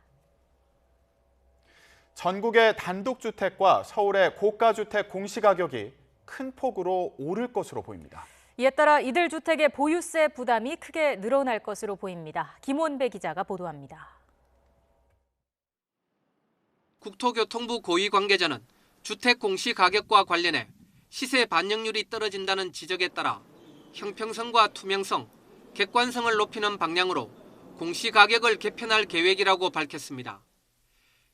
전국의 단독주택과 서울의 고가주택 공시가격이 큰 폭으로 오를 것으로 보입니다. 이에 따라 이들 주택의 보유세 부담이 크게 늘어날 것으로 보입니다. 김원배 기자가 보도합니다. 국토교통부 고위 관계자는 주택 공시가격과 관련해 시세 반영률이 떨어진다는 지적에 따라 형평성과 투명성, 객관성을 높이는 방향으로 공시가격을 개편할 계획이라고 밝혔습니다.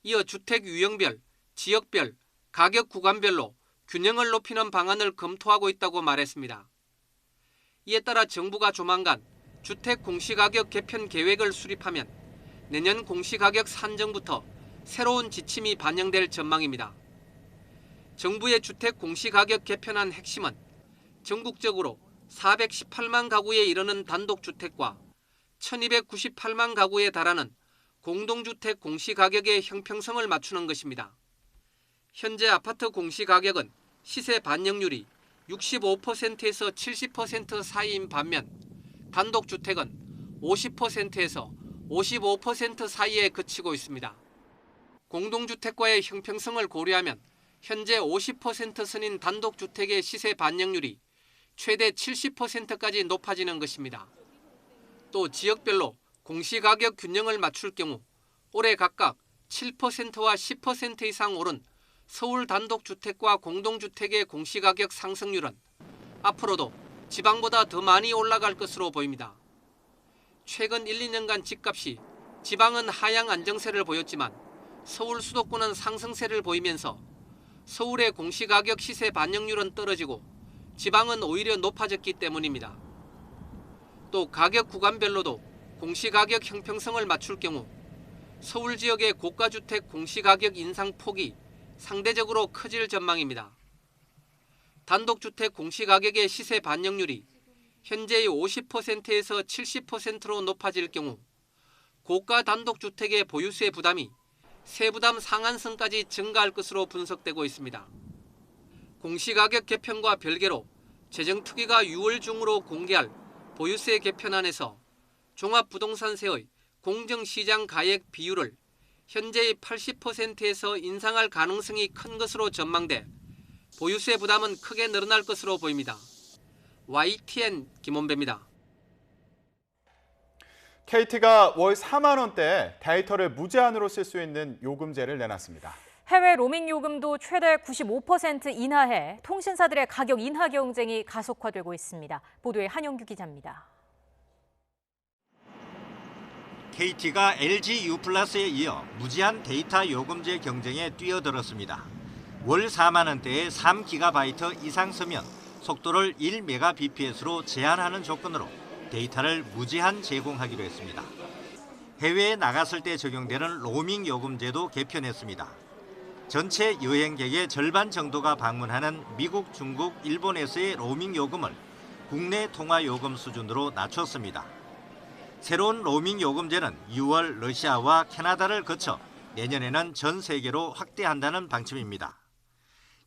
이어 주택 유형별, 지역별, 가격 구간별로 균형을 높이는 방안을 검토하고 있다고 말했습니다. 이에 따라 정부가 조만간 주택 공시가격 개편 계획을 수립하면 내년 공시가격 산정부터 새로운 지침이 반영될 전망입니다. 정부의 주택 공시가격 개편안 핵심은 전국적으로 418만 가구에 이르는 단독주택과 1298만 가구에 달하는 공동주택 공시가격의 형평성을 맞추는 것입니다. 현재 아파트 공시가격은 시세 반영률이 65%에서 70% 사이인 반면 단독주택은 50%에서 55% 사이에 그치고 있습니다. 공동주택과의 형평성을 고려하면 현재 50% 선인 단독주택의 시세 반영률이 최대 70%까지 높아지는 것입니다. 또 지역별로 공시가격 균형을 맞출 경우 올해 각각 7%와 10% 이상 오른 서울 단독주택과 공동주택의 공시가격 상승률은 앞으로도 지방보다 더 많이 올라갈 것으로 보입니다. 최근 1, 2년간 집값이 지방은 하향 안정세를 보였지만 서울 수도권은 상승세를 보이면서 서울의 공시가격 시세 반영률은 떨어지고 지방은 오히려 높아졌기 때문입니다. 또 가격 구간별로도 공시가격 형평성을 맞출 경우 서울 지역의 고가주택 공시가격 인상폭이 상대적으로 커질 전망입니다. 단독주택 공시가격의 시세 반영률이 현재의 50%에서 70%로 높아질 경우 고가 단독주택의 보유세 부담이 세부담 상한선까지 증가할 것으로 분석되고 있습니다. 공시가격 개편과 별개로 재정특위가 6월 중으로 공개할 보유세 개편안에서 종합부동산세의 공정시장 가액 비율을 현재의 80%에서 인상할 가능성이 큰 것으로 전망돼 보유세 부담은 크게 늘어날 것으로 보입니다. YTN 김원배입니다. KT가 월 4만 원대에 데이터를 무제한으로 쓸 수 있는 요금제를 내놨습니다. 해외 로밍 요금도 최대 95% 인하해 통신사들의 가격 인하 경쟁이 가속화되고 있습니다. 보도에 한영규 기자입니다. KT가 LG U+에 이어 무제한 데이터 요금제 경쟁에 뛰어들었습니다. 월 4만 원대에 3GB 이상 쓰면 속도를 1Mbps로 제한하는 조건으로 데이터를 무제한 제공하기로 했습니다. 해외에 나갔을 때 적용되는 로밍 요금제도 개편했습니다. 전체 여행객의 절반 정도가 방문하는 미국, 중국, 일본에서의 로밍 요금을 국내 통화 요금 수준으로 낮췄습니다. 새로운 로밍 요금제는 6월 러시아와 캐나다를 거쳐 내년에는 전 세계로 확대한다는 방침입니다.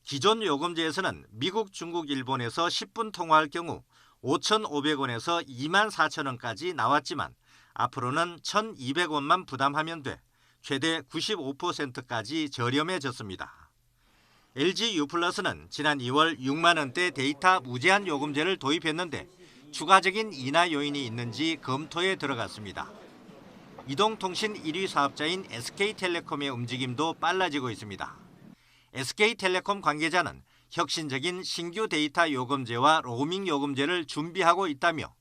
기존 요금제에서는 미국, 중국, 일본에서 10분 통화할 경우 5,500원에서 24,000원까지 나왔지만 앞으로는 1,200원만 부담하면 돼 최대 95%까지 저렴해졌습니다. LG U+는 지난 2월 6만 원대 데이터 무제한 요금제를 도입했는데 추가적인 인하 요인이 있는지 검토에 들어갔습니다. 이동통신 1위 사업자인 SK텔레콤의 움직임도 빨라지고 있습니다. SK텔레콤 관계자는 혁신적인 신규 데이터 요금제와 로밍 요금제를 준비하고 있다며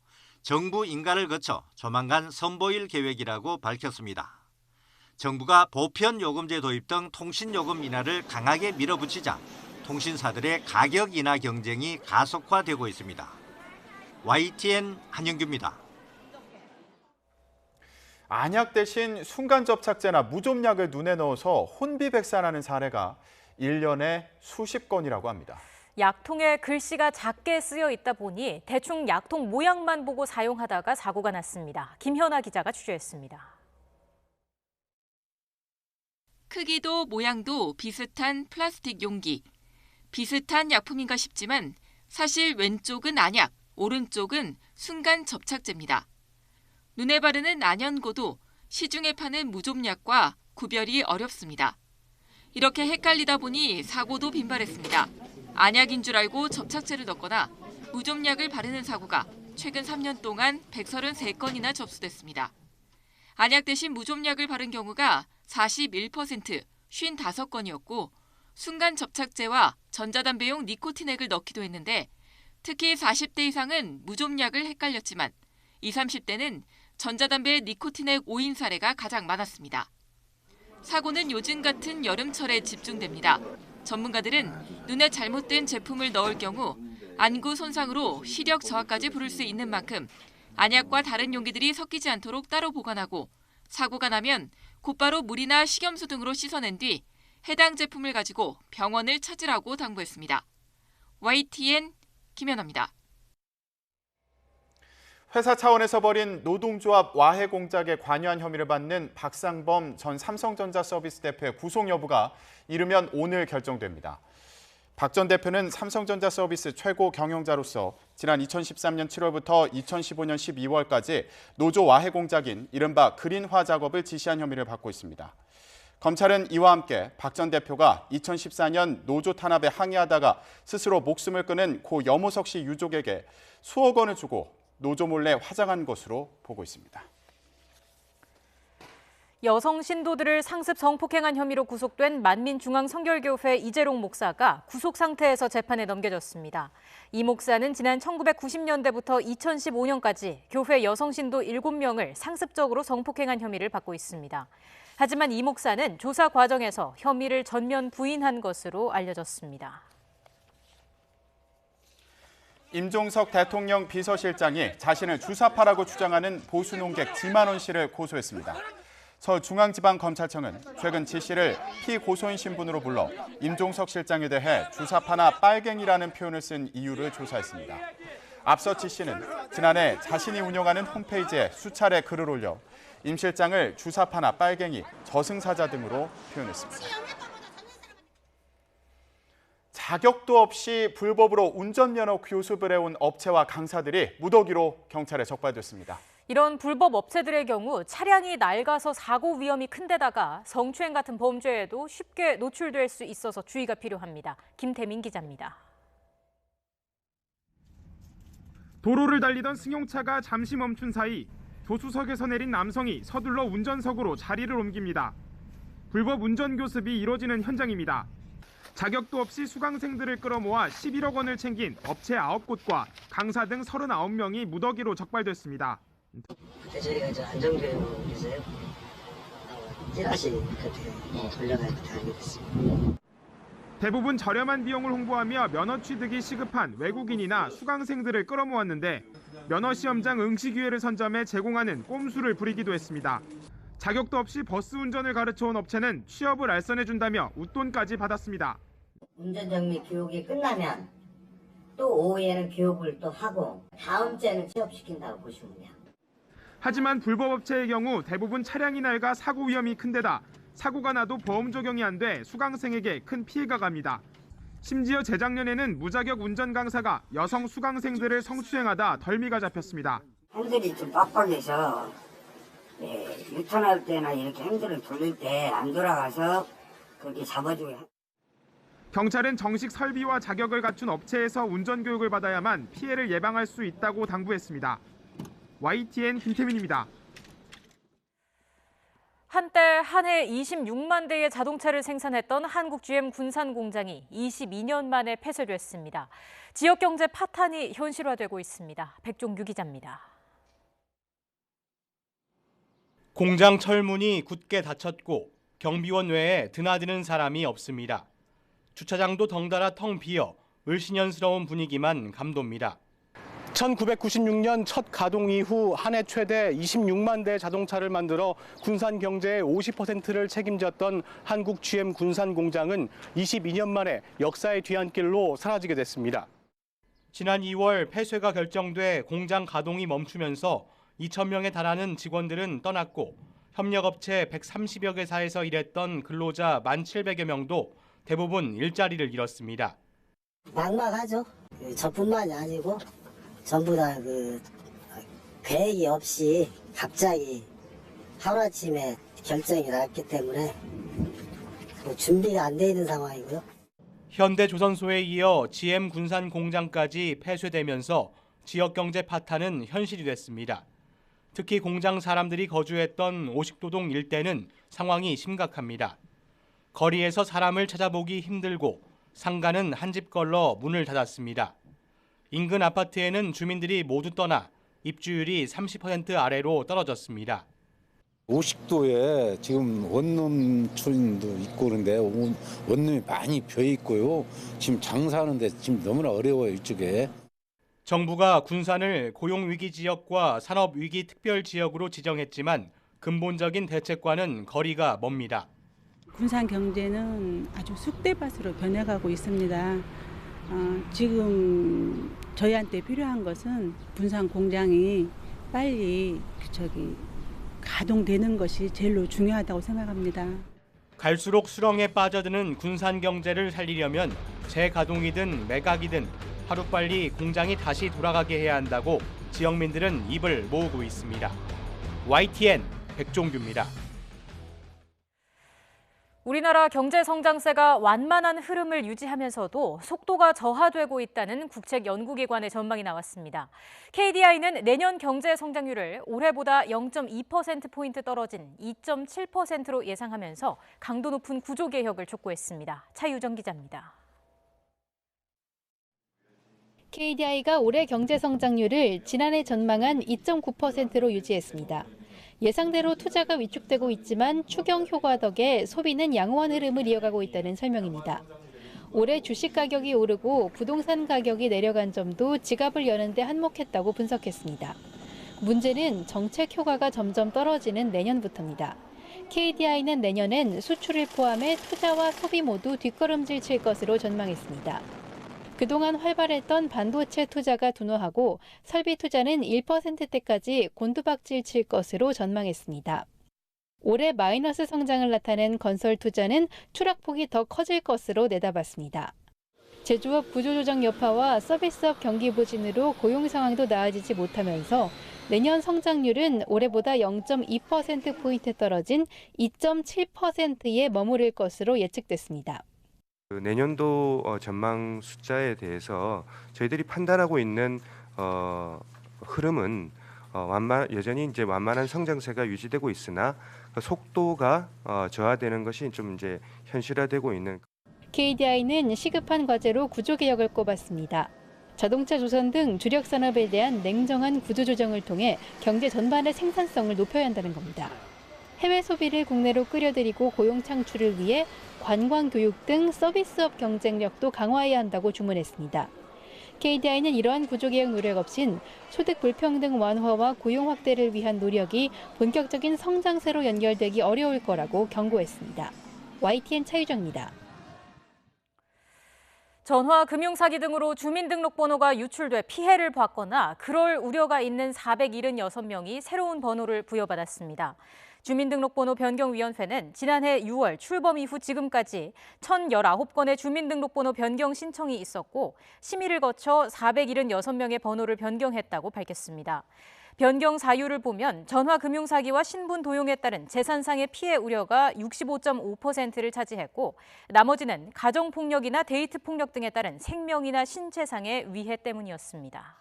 정부 인가를 거쳐 조만간 선보일 계획이라고 밝혔습니다. 정부가 보편 요금제 도입 등 통신 요금 인하를 강하게 밀어붙이자 통신사들의 가격 인하 경쟁이 가속화되고 있습니다. YTN 한영규입니다. 안약 대신 순간접착제나 무좀약을 눈에 넣어서 혼비백산하는 사례가 1년에 수십 건이라고 합니다. 약통에 글씨가 작게 쓰여 있다 보니 대충 약통 모양만 보고 사용하다가 사고가 났습니다. 김현아 기자가 취재했습니다. 크기도 모양도 비슷한 플라스틱 용기. 비슷한 약품인가 싶지만 사실 왼쪽은 안약, 오른쪽은 순간 접착제입니다. 눈에 바르는 안연고도 시중에 파는 무좀약과 구별이 어렵습니다. 이렇게 헷갈리다 보니 사고도 빈발했습니다. 안약인 줄 알고 접착제를 넣거나 무좀약을 바르는 사고가 최근 3년 동안 133건이나 접수됐습니다. 안약 대신 무좀약을 바른 경우가 41%, 55건이었고 순간 접착제와 전자담배용 니코틴액을 넣기도 했는데 특히 40대 이상은 무좀약을 헷갈렸지만 20, 30대는 전자담배에 니코틴액 오인 사례가 가장 많았습니다. 사고는 요즘 같은 여름철에 집중됩니다. 전문가들은 눈에 잘못된 제품을 넣을 경우 안구 손상으로 시력 저하까지 부를 수 있는 만큼 안약과 다른 용기들이 섞이지 않도록 따로 보관하고 사고가 나면 곧바로 물이나 식염수 등으로 씻어낸 뒤 해당 제품을 가지고 병원을 찾으라고 당부했습니다. YTN 김연아입니다. 회사 차원에서 벌인 노동조합 와해 공작에 관여한 혐의를 받는 박상범 전 삼성전자 서비스 대표의 구속 여부가 이르면 오늘 결정됩니다. 박 전 대표는 삼성전자 서비스 최고 경영자로서 지난 2013년 7월부터 2015년 12월까지 노조 와해 공작인 이른바 그린화 작업을 지시한 혐의를 받고 있습니다. 검찰은 이와 함께 박 전 대표가 2014년 노조 탄압에 항의하다가 스스로 목숨을 끊은 고 여모석 씨 유족에게 수억 원을 주고 노조 몰래 화장한 것으로 보고 있습니다. 여성 신도들을 상습 성폭행한 혐의로 구속된 만민중앙성결교회 이재롱 목사가 구속 상태에서 재판에 넘겨졌습니다. 이 목사는 지난 1990년대부터 2015년까지 교회 여성 신도 7명을 상습적으로 성폭행한 혐의를 받고 있습니다. 하지만 이 목사는 조사 과정에서 혐의를 전면 부인한 것으로 알려졌습니다. 임종석 대통령 비서실장이 자신을 주사파라고 주장하는 보수 농객 지만원 씨를 고소했습니다. 서울중앙지방검찰청은 최근 지 씨를 피고소인 신분으로 불러 임종석 실장에 대해 주사파나 빨갱이라는 표현을 쓴 이유를 조사했습니다. 앞서 지 씨는 지난해 자신이 운영하는 홈페이지에 수차례 글을 올려 임 실장을 주사파나 빨갱이, 저승사자 등으로 표현했습니다. 자격도 없이 불법으로 운전면허 교습을 해온 업체와 강사들이 무더기로 경찰에 적발됐습니다. 이런 불법 업체들의 경우 차량이 낡아서 사고 위험이 큰 데다가 성추행 같은 범죄에도 쉽게 노출될 수 있어서 주의가 필요합니다. 김태민 기자입니다. 도로를 달리던 승용차가 잠시 멈춘 사이 조수석에서 내린 남성이 서둘러 운전석으로 자리를 옮깁니다. 불법 운전 교습이 이뤄지는 현장입니다. 자격도 없이 수강생들을 끌어모아 11억 원을 챙긴 업체 9곳과 강사 등 39명이 무더기로 적발됐습니다. 그때 저희가 이제 안전교육에서요, 찌라시 그때 훈련을 그때 하게 됐습니다. 대부분 저렴한 비용을 홍보하며 면허 취득이 시급한 외국인이나 수강생들을 끌어모았는데 면허 시험장 응시 기회를 선점해 제공하는 꼼수를 부리기도 했습니다. 자격도 없이 버스 운전을 가르쳐온 업체는 취업을 알선해준다며 웃돈까지 받았습니다. 운전정비 교육이 끝나면 또 오후에는 교육을 또 하고 다음 주에는 취업시킨다고 보시면 돼요. 하지만 불법 업체의 경우 대부분 차량이 낡아 사고 위험이 큰 데다 사고가 나도 보험 적용이 안 돼 수강생에게 큰 피해가 갑니다. 심지어 재작년에는 무자격 운전 강사가 여성 수강생들을 성추행하다 덜미가 잡혔습니다. 핸들이 좀 빡빡해서 유턴할 때나 이렇게 핸들을 돌릴 때 안 돌아가서 그렇게 잡아주고. 경찰은 정식 설비와 자격을 갖춘 업체에서 운전 교육을 받아야만 피해를 예방할 수 있다고 당부했습니다. YTN 김태민입니다. 한때 한 해 26만 대의 자동차를 생산했던 한국 GM 군산 공장이 22년 만에 폐쇄됐습니다. 지역 경제 파탄이 현실화되고 있습니다. 백종규 기자입니다. 공장 철문이 굳게 닫혔고 경비원 외에 드나드는 사람이 없습니다. 주차장도 덩달아 텅 비어 을씨년스러운 분위기만 감돕니다. 1996년 첫 가동 이후 한 해 최대 26만 대의 자동차를 만들어 군산 경제의 50%를 책임졌던 한국 GM 군산 공장은 22년 만에 역사의 뒤안길로 사라지게 됐습니다. 지난 2월 폐쇄가 결정돼 공장 가동이 멈추면서 2,000명에 달하는 직원들은 떠났고 협력업체 130여 개사에서 일했던 근로자 1,700여 명도 대부분 일자리를 잃었습니다. 막막하죠. 저뿐만이 아니고 전부 다 계획이 없이 갑자기 하루아침에 결정이 났기 때문에 준비가 안 돼 있는 상황이고요. 현대조선소에 이어 GM 군산 공장까지 폐쇄되면서 지역 경제 파탄은 현실이 됐습니다. 특히 공장 사람들이 거주했던 오식도동 일대는 상황이 심각합니다. 거리에서 사람을 찾아보기 힘들고 상가는 한 집 걸러 문을 닫았습니다. 인근 아파트에는 주민들이 모두 떠나 입주율이 30% 아래로 떨어졌습니다. 오식도에 지금 원룸촌도 있고 그런데 원룸이 많이 비어 있고요. 지금 장사하는데 지금 너무나 어려워요, 이쪽에. 정부가 군산을 고용위기 지역과 산업위기 특별지역으로 지정했지만 근본적인 대책과는 거리가 멉니다. 군산 경제는 아주 쑥대밭으로 변해가고 있습니다. 지금 저희한테 필요한 것은 군산 공장이 빨리 가동되는 것이 제일로 중요하다고 생각합니다. 갈수록 수렁에 빠져드는 군산 경제를 살리려면 재가동이든 매각이든 하루빨리 공장이 다시 돌아가게 해야 한다고 지역민들은 입을 모으고 있습니다. YTN 백종규입니다. 우리나라 경제 성장세가 완만한 흐름을 유지하면서도 속도가 저하되고 있다는 국책연구기관의 전망이 나왔습니다. KDI는 내년 경제 성장률을 올해보다 0.2%포인트 떨어진 2.7%로 예상하면서 강도 높은 구조개혁을 촉구했습니다. 차유정 기자입니다. KDI가 올해 경제 성장률을 지난해 전망한 2.9%로 유지했습니다. 예상대로 투자가 위축되고 있지만 추경 효과 덕에 소비는 양호한 흐름을 이어가고 있다는 설명입니다. 올해 주식 가격이 오르고 부동산 가격이 내려간 점도 지갑을 여는 데 한몫했다고 분석했습니다. 문제는 정책 효과가 점점 떨어지는 내년부터입니다. KDI는 내년엔 수출을 포함해 투자와 소비 모두 뒷걸음질 칠 것으로 전망했습니다. 그동안 활발했던 반도체 투자가 둔화하고 설비 투자는 1%대까지 곤두박질 칠 것으로 전망했습니다. 올해 마이너스 성장을 나타낸 건설 투자는 추락폭이 더 커질 것으로 내다봤습니다. 제조업 구조조정 여파와 서비스업 경기 부진으로 고용 상황도 나아지지 못하면서 내년 성장률은 올해보다 0.2%포인트 떨어진 2.7%에 머무를 것으로 예측됐습니다. 내년도 전망 숫자에 대해서 저희들이 판단하고 있는 흐름은 여전히 이제 완만한 성장세가 유지되고 있으나 속도가 저하되는 것이 좀 이제 현실화되고 있는. KDI는 시급한 과제로 구조개혁을 꼽았습니다. 자동차 조선 등 주력 산업에 대한 냉정한 구조조정을 통해 경제 전반의 생산성을 높여야 한다는 겁니다. 해외 소비를 국내로 끌어들이고 고용 창출을 위해 관광, 교육 등 서비스업 경쟁력도 강화해야 한다고 주문했습니다. KDI는 이러한 구조개혁 노력 없인 소득 불평등 완화와 고용 확대를 위한 노력이 본격적인 성장세로 연결되기 어려울 거라고 경고했습니다. YTN 차유정입니다. 전화, 금융사기 등으로 주민등록번호가 유출돼 피해를 봤거나 그럴 우려가 있는 476명이 새로운 번호를 부여받았습니다. 주민등록번호 변경위원회는 지난해 6월 출범 이후 지금까지 1,019건의 주민등록번호 변경 신청이 있었고 심의를 거쳐 476명의 번호를 변경했다고 밝혔습니다. 변경 사유를 보면 전화금융사기와 신분 도용에 따른 재산상의 피해 우려가 65.5%를 차지했고 나머지는 가정폭력이나 데이트폭력 등에 따른 생명이나 신체상의 위해 때문이었습니다.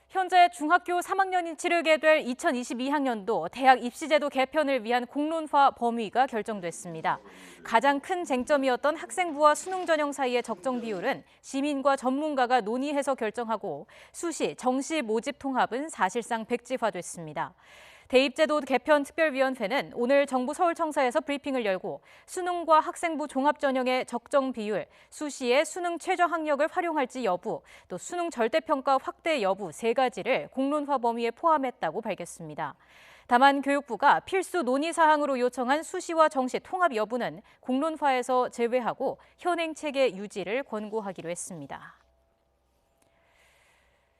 현재 중학교 3학년이 치르게 될 2022학년도 대학 입시제도 개편을 위한 공론화 범위가 결정됐습니다. 가장 큰 쟁점이었던 학생부와 수능 전형 사이의 적정 비율은 시민과 전문가가 논의해서 결정하고 수시, 정시 모집 통합은 사실상 백지화됐습니다. 대입제도 개편 특별위원회는 오늘 정부 서울청사에서 브리핑을 열고 수능과 학생부 종합전형의 적정 비율, 수시의 수능 최저 학력을 활용할지 여부, 또 수능 절대평가 확대 여부 3가지를 공론화 범위에 포함했다고 밝혔습니다. 다만 교육부가 필수 논의 사항으로 요청한 수시와 정시 통합 여부는 공론화에서 제외하고 현행 체계 유지를 권고하기로 했습니다.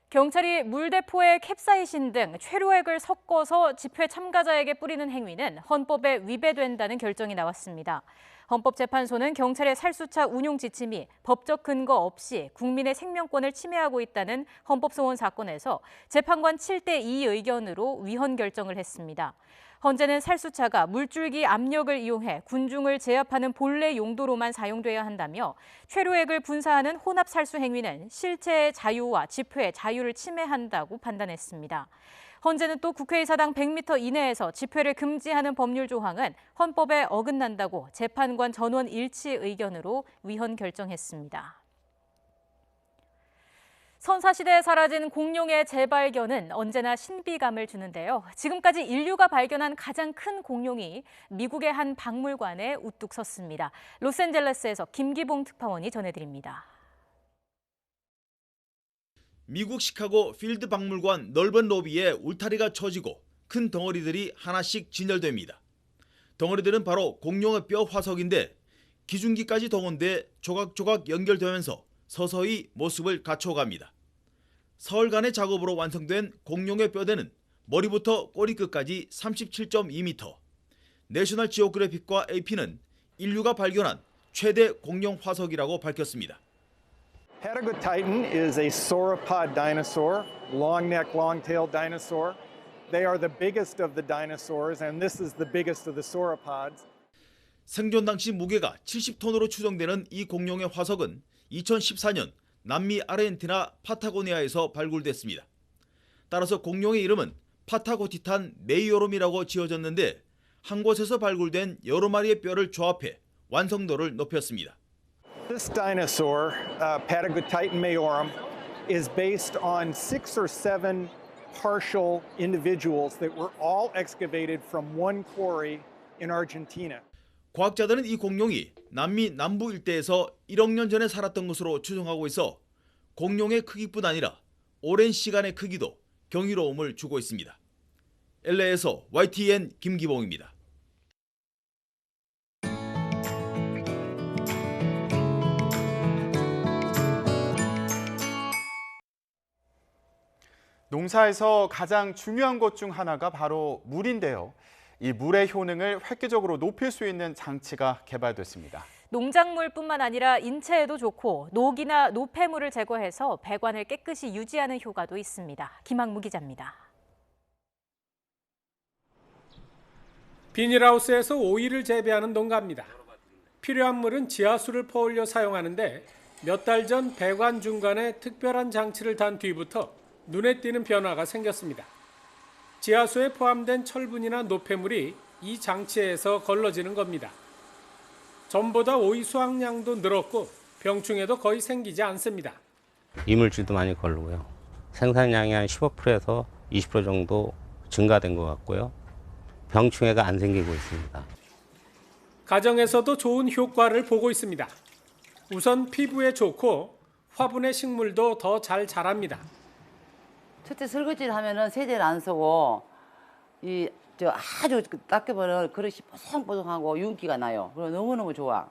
경찰이 물대포에 캡사이신 등 최루액을 섞어서 집회 참가자에게 뿌리는 행위는 헌법에 위배된다는 결정이 나왔습니다. 헌법재판소는 경찰의 살수차 운용 지침이 법적 근거 없이 국민의 생명권을 침해하고 있다는 헌법소원 사건에서 재판관 7대2 의견으로 위헌 결정을 했습니다. 헌재는 살수차가 물줄기 압력을 이용해 군중을 제압하는 본래 용도로만 사용돼야 한다며 최루액을 분사하는 혼합 살수 행위는 실체의 자유와 집회의 자유를 침해한다고 판단했습니다. 헌재는 또 국회의사당 100m 이내에서 집회를 금지하는 법률 조항은 헌법에 어긋난다고 재판관 전원 일치 의견으로 위헌 결정했습니다. 선사시대에 사라진 공룡의 재발견은 언제나 신비감을 주는데요. 지금까지 인류가 발견한 가장 큰 공룡이 미국의 한 박물관에 우뚝 섰습니다. 로스앤젤레스에서 김기봉 특파원이 전해드립니다. 미국 시카고 필드 박물관 넓은 로비에 울타리가 쳐지고 큰 덩어리들이 하나씩 진열됩니다. 덩어리들은 바로 공룡의 뼈 화석인데 기중기까지 동원돼 조각조각 연결되면서 서서히 모습을 갖춰갑니다. 사흘간의 작업으로 완성된 공룡의 뼈대는 머리부터 꼬리끝까지 37.2m. 내셔널 지오그래픽과 AP는 인류가 발견한 최대 공룡 화석이라고 밝혔습니다. Patagotitan is a sauropod dinosaur, long neck, long tailed dinosaur. They are the biggest of the dinosaurs, and this is the biggest of the sauropods. 생존 당시 무게가 70톤으로 추정되는 이 공룡의 화석은 2014년 남미 아르헨티나 파타고니아에서 발굴됐습니다. 따라서 공룡의 이름은 파타고티탄 메이오롬이라고 지어졌는데 한 곳에서 발굴된 여러 마리의 뼈를 조합해 완성도를 높였습니다. This dinosaur, Patagotitan maiorum, is based on 6 or 7 partial individuals that were all excavated from one quarry in Argentina. 과학자들은 이 공룡이 남미 남부 일대에서 1억 년 전에 살았던 것으로 추정하고 있어 공룡의 크기뿐 아니라 오랜 시간의 크기도 경이로움을 주고 있습니다. LA에서 YTN 김기봉입니다. 농사에서 가장 중요한 것 중 하나가 바로 물인데요. 이 물의 효능을 획기적으로 높일 수 있는 장치가 개발됐습니다. 농작물뿐만 아니라 인체에도 좋고 녹이나 노폐물을 제거해서 배관을 깨끗이 유지하는 효과도 있습니다. 김학무 기자입니다. 비닐하우스에서 오일을 재배하는 농가입니다. 필요한 물은 지하수를 퍼올려 사용하는데 몇 달 전 배관 중간에 특별한 장치를 단 뒤부터 눈에 띄는 변화가 생겼습니다. 지하수에 포함된 철분이나 노폐물이 이 장치에서 걸러지는 겁니다. 전보다 오이 수확량도 늘었고 병충해도 거의 생기지 않습니다. 이물질도 많이 걸르고요. 생산량이 한 15%에서 20% 정도 증가된 것 같고요. 병충해가 안 생기고 있습니다. 가정에서도 좋은 효과를 보고 있습니다. 우선 피부에 좋고 화분의 식물도 더 잘 자랍니다. 첫째 설거지를 하면은 세제를 안 쓰고 아주 닦여보면 그릇이 뽀송뽀송하고 윤기가 나요. 그리고 너무너무 좋아.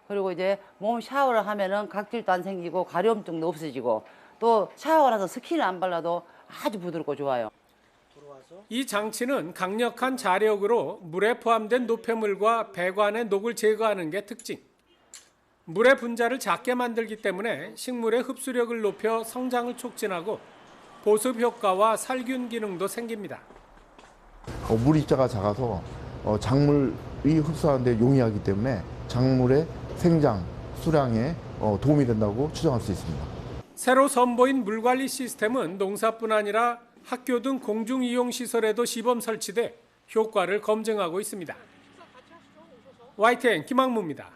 그리고 이제 몸 샤워를 하면은 각질도 안 생기고 가려움증도 없어지고 또 샤워를 해서 스킨을 안 발라도 아주 부드럽고 좋아요. 이 장치는 강력한 자력으로 물에 포함된 노폐물과 배관의 녹을 제거하는 게 특징. 물의 분자를 작게 만들기 때문에 식물의 흡수력을 높여 성장을 촉진하고 보습 효과와 살균 기능도 생깁니다. 물 입자가 작아서 작물이 흡수하는 데 용이하기 때문에 작물의 생장, 수량에 도움이 된다고 추정할 수 있습니다. 새로 선보인 물관리 시스템은 농사뿐 아니라 학교 등 공중이용시설에도 시범 설치돼 효과를 검증하고 있습니다. YTN 김학무입니다.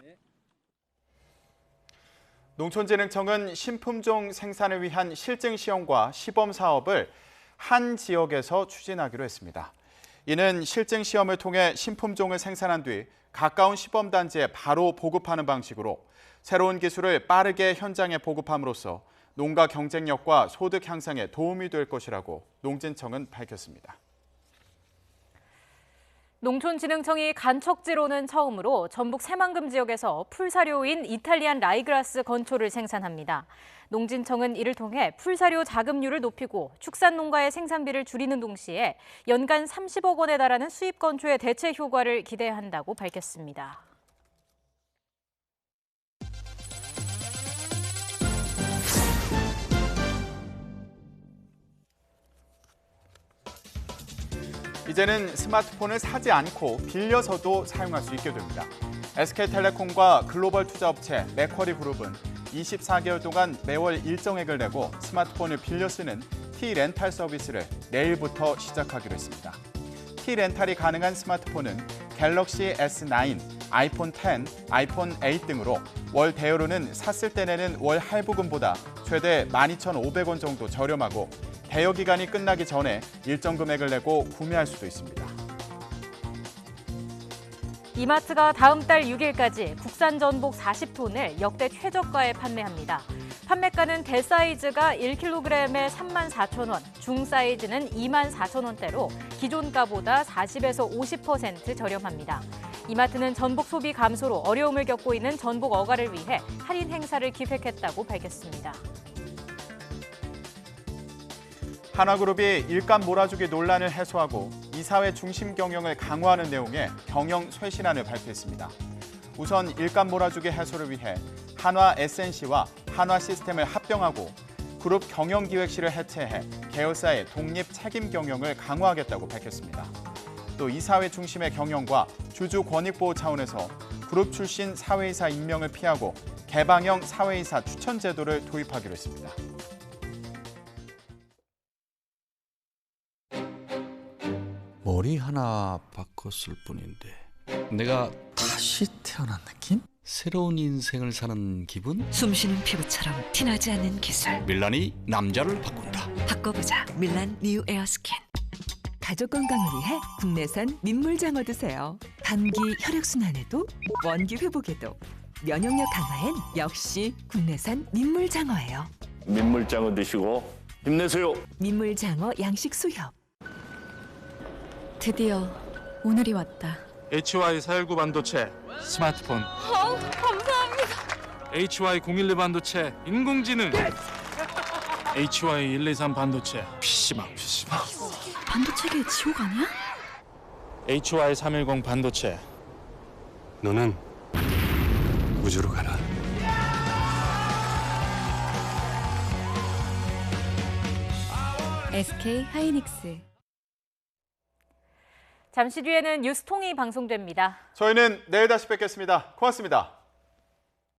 농촌진흥청은 신품종 생산을 위한 실증시험과 시범사업을 한 지역에서 추진하기로 했습니다. 이는 실증시험을 통해 신품종을 생산한 뒤 가까운 시범단지에 바로 보급하는 방식으로 새로운 기술을 빠르게 현장에 보급함으로써 농가 경쟁력과 소득 향상에 도움이 될 것이라고 농진청은 밝혔습니다. 농촌진흥청이 간척지로는 처음으로 전북 새만금 지역에서 풀사료인 이탈리안 라이그라스 건초를 생산합니다. 농진청은 이를 통해 풀사료 자급률을 높이고 축산농가의 생산비를 줄이는 동시에 연간 30억 원에 달하는 수입 건초의 대체 효과를 기대한다고 밝혔습니다. 이제는 스마트폰을 사지 않고 빌려서도 사용할 수 있게 됩니다. SK텔레콤과 글로벌 투자업체 맥쿼리 그룹은 24개월 동안 매월 일정액을 내고 스마트폰을 빌려 쓰는 T렌탈 서비스를 내일부터 시작하기로 했습니다. T렌탈이 가능한 스마트폰은 갤럭시 S9, 아이폰 X, 아이폰 8 등으로 월 대여료는 샀을 때 내는 월 할부금보다 최대 12,500원 정도 저렴하고 대여 기간이 끝나기 전에 일정 금액을 내고 구매할 수도 있습니다. 이마트가 다음 달 6일까지 국산 전복 40톤을 역대 최저가에 판매합니다. 판매가는 대사이즈가 1kg에 34,000원, 중사이즈는 24,000원대로 기존가보다 40에서 50% 저렴합니다. 이마트는 전복 소비 감소로 어려움을 겪고 있는 전복 어가를 위해 할인 행사를 기획했다고 밝혔습니다. 한화그룹이 일감 몰아주기 논란을 해소하고 이사회 중심 경영을 강화하는 내용의 경영 쇄신안을 발표했습니다. 우선 일감 몰아주기 해소를 위해 한화 SNC와 한화 시스템을 합병하고 그룹 경영기획실을 해체해 계열사의 독립 책임 경영을 강화하겠다고 밝혔습니다. 또 이사회 중심의 경영과 주주 권익 보호 차원에서 그룹 출신 사회이사 임명을 피하고 개방형 사회이사 추천 제도를 도입하기로 했습니다. 머리 하나 바꿨을 뿐인데 내가 다시 태어난 느낌? 새로운 인생을 사는 기분? 숨쉬는 피부처럼 티나지 않는 기술. 밀란이 남자를 바꾼다. 바꿔보자. 밀란 뉴 에어스킨. 가족 건강을 위해 국내산 민물장어 드세요. 감기, 혈액순환에도 원기 회복에도 면역력 강화엔 역시 국내산 민물장어예요. 민물장어 드시고 힘내세요. 민물장어 양식 수협. 드디어 오늘이 왔다. HY419 반도체 스마트폰. 감사합니다. HY012 반도체 인공지능. HY123 반도체 PC방. 반도체계 지옥 아니야? HY310 반도체. 너는 우주로 가라. SK 하이닉스. 잠시 뒤에는 뉴스통이 방송됩니다. 저희는 내일 다시 뵙겠습니다. 고맙습니다.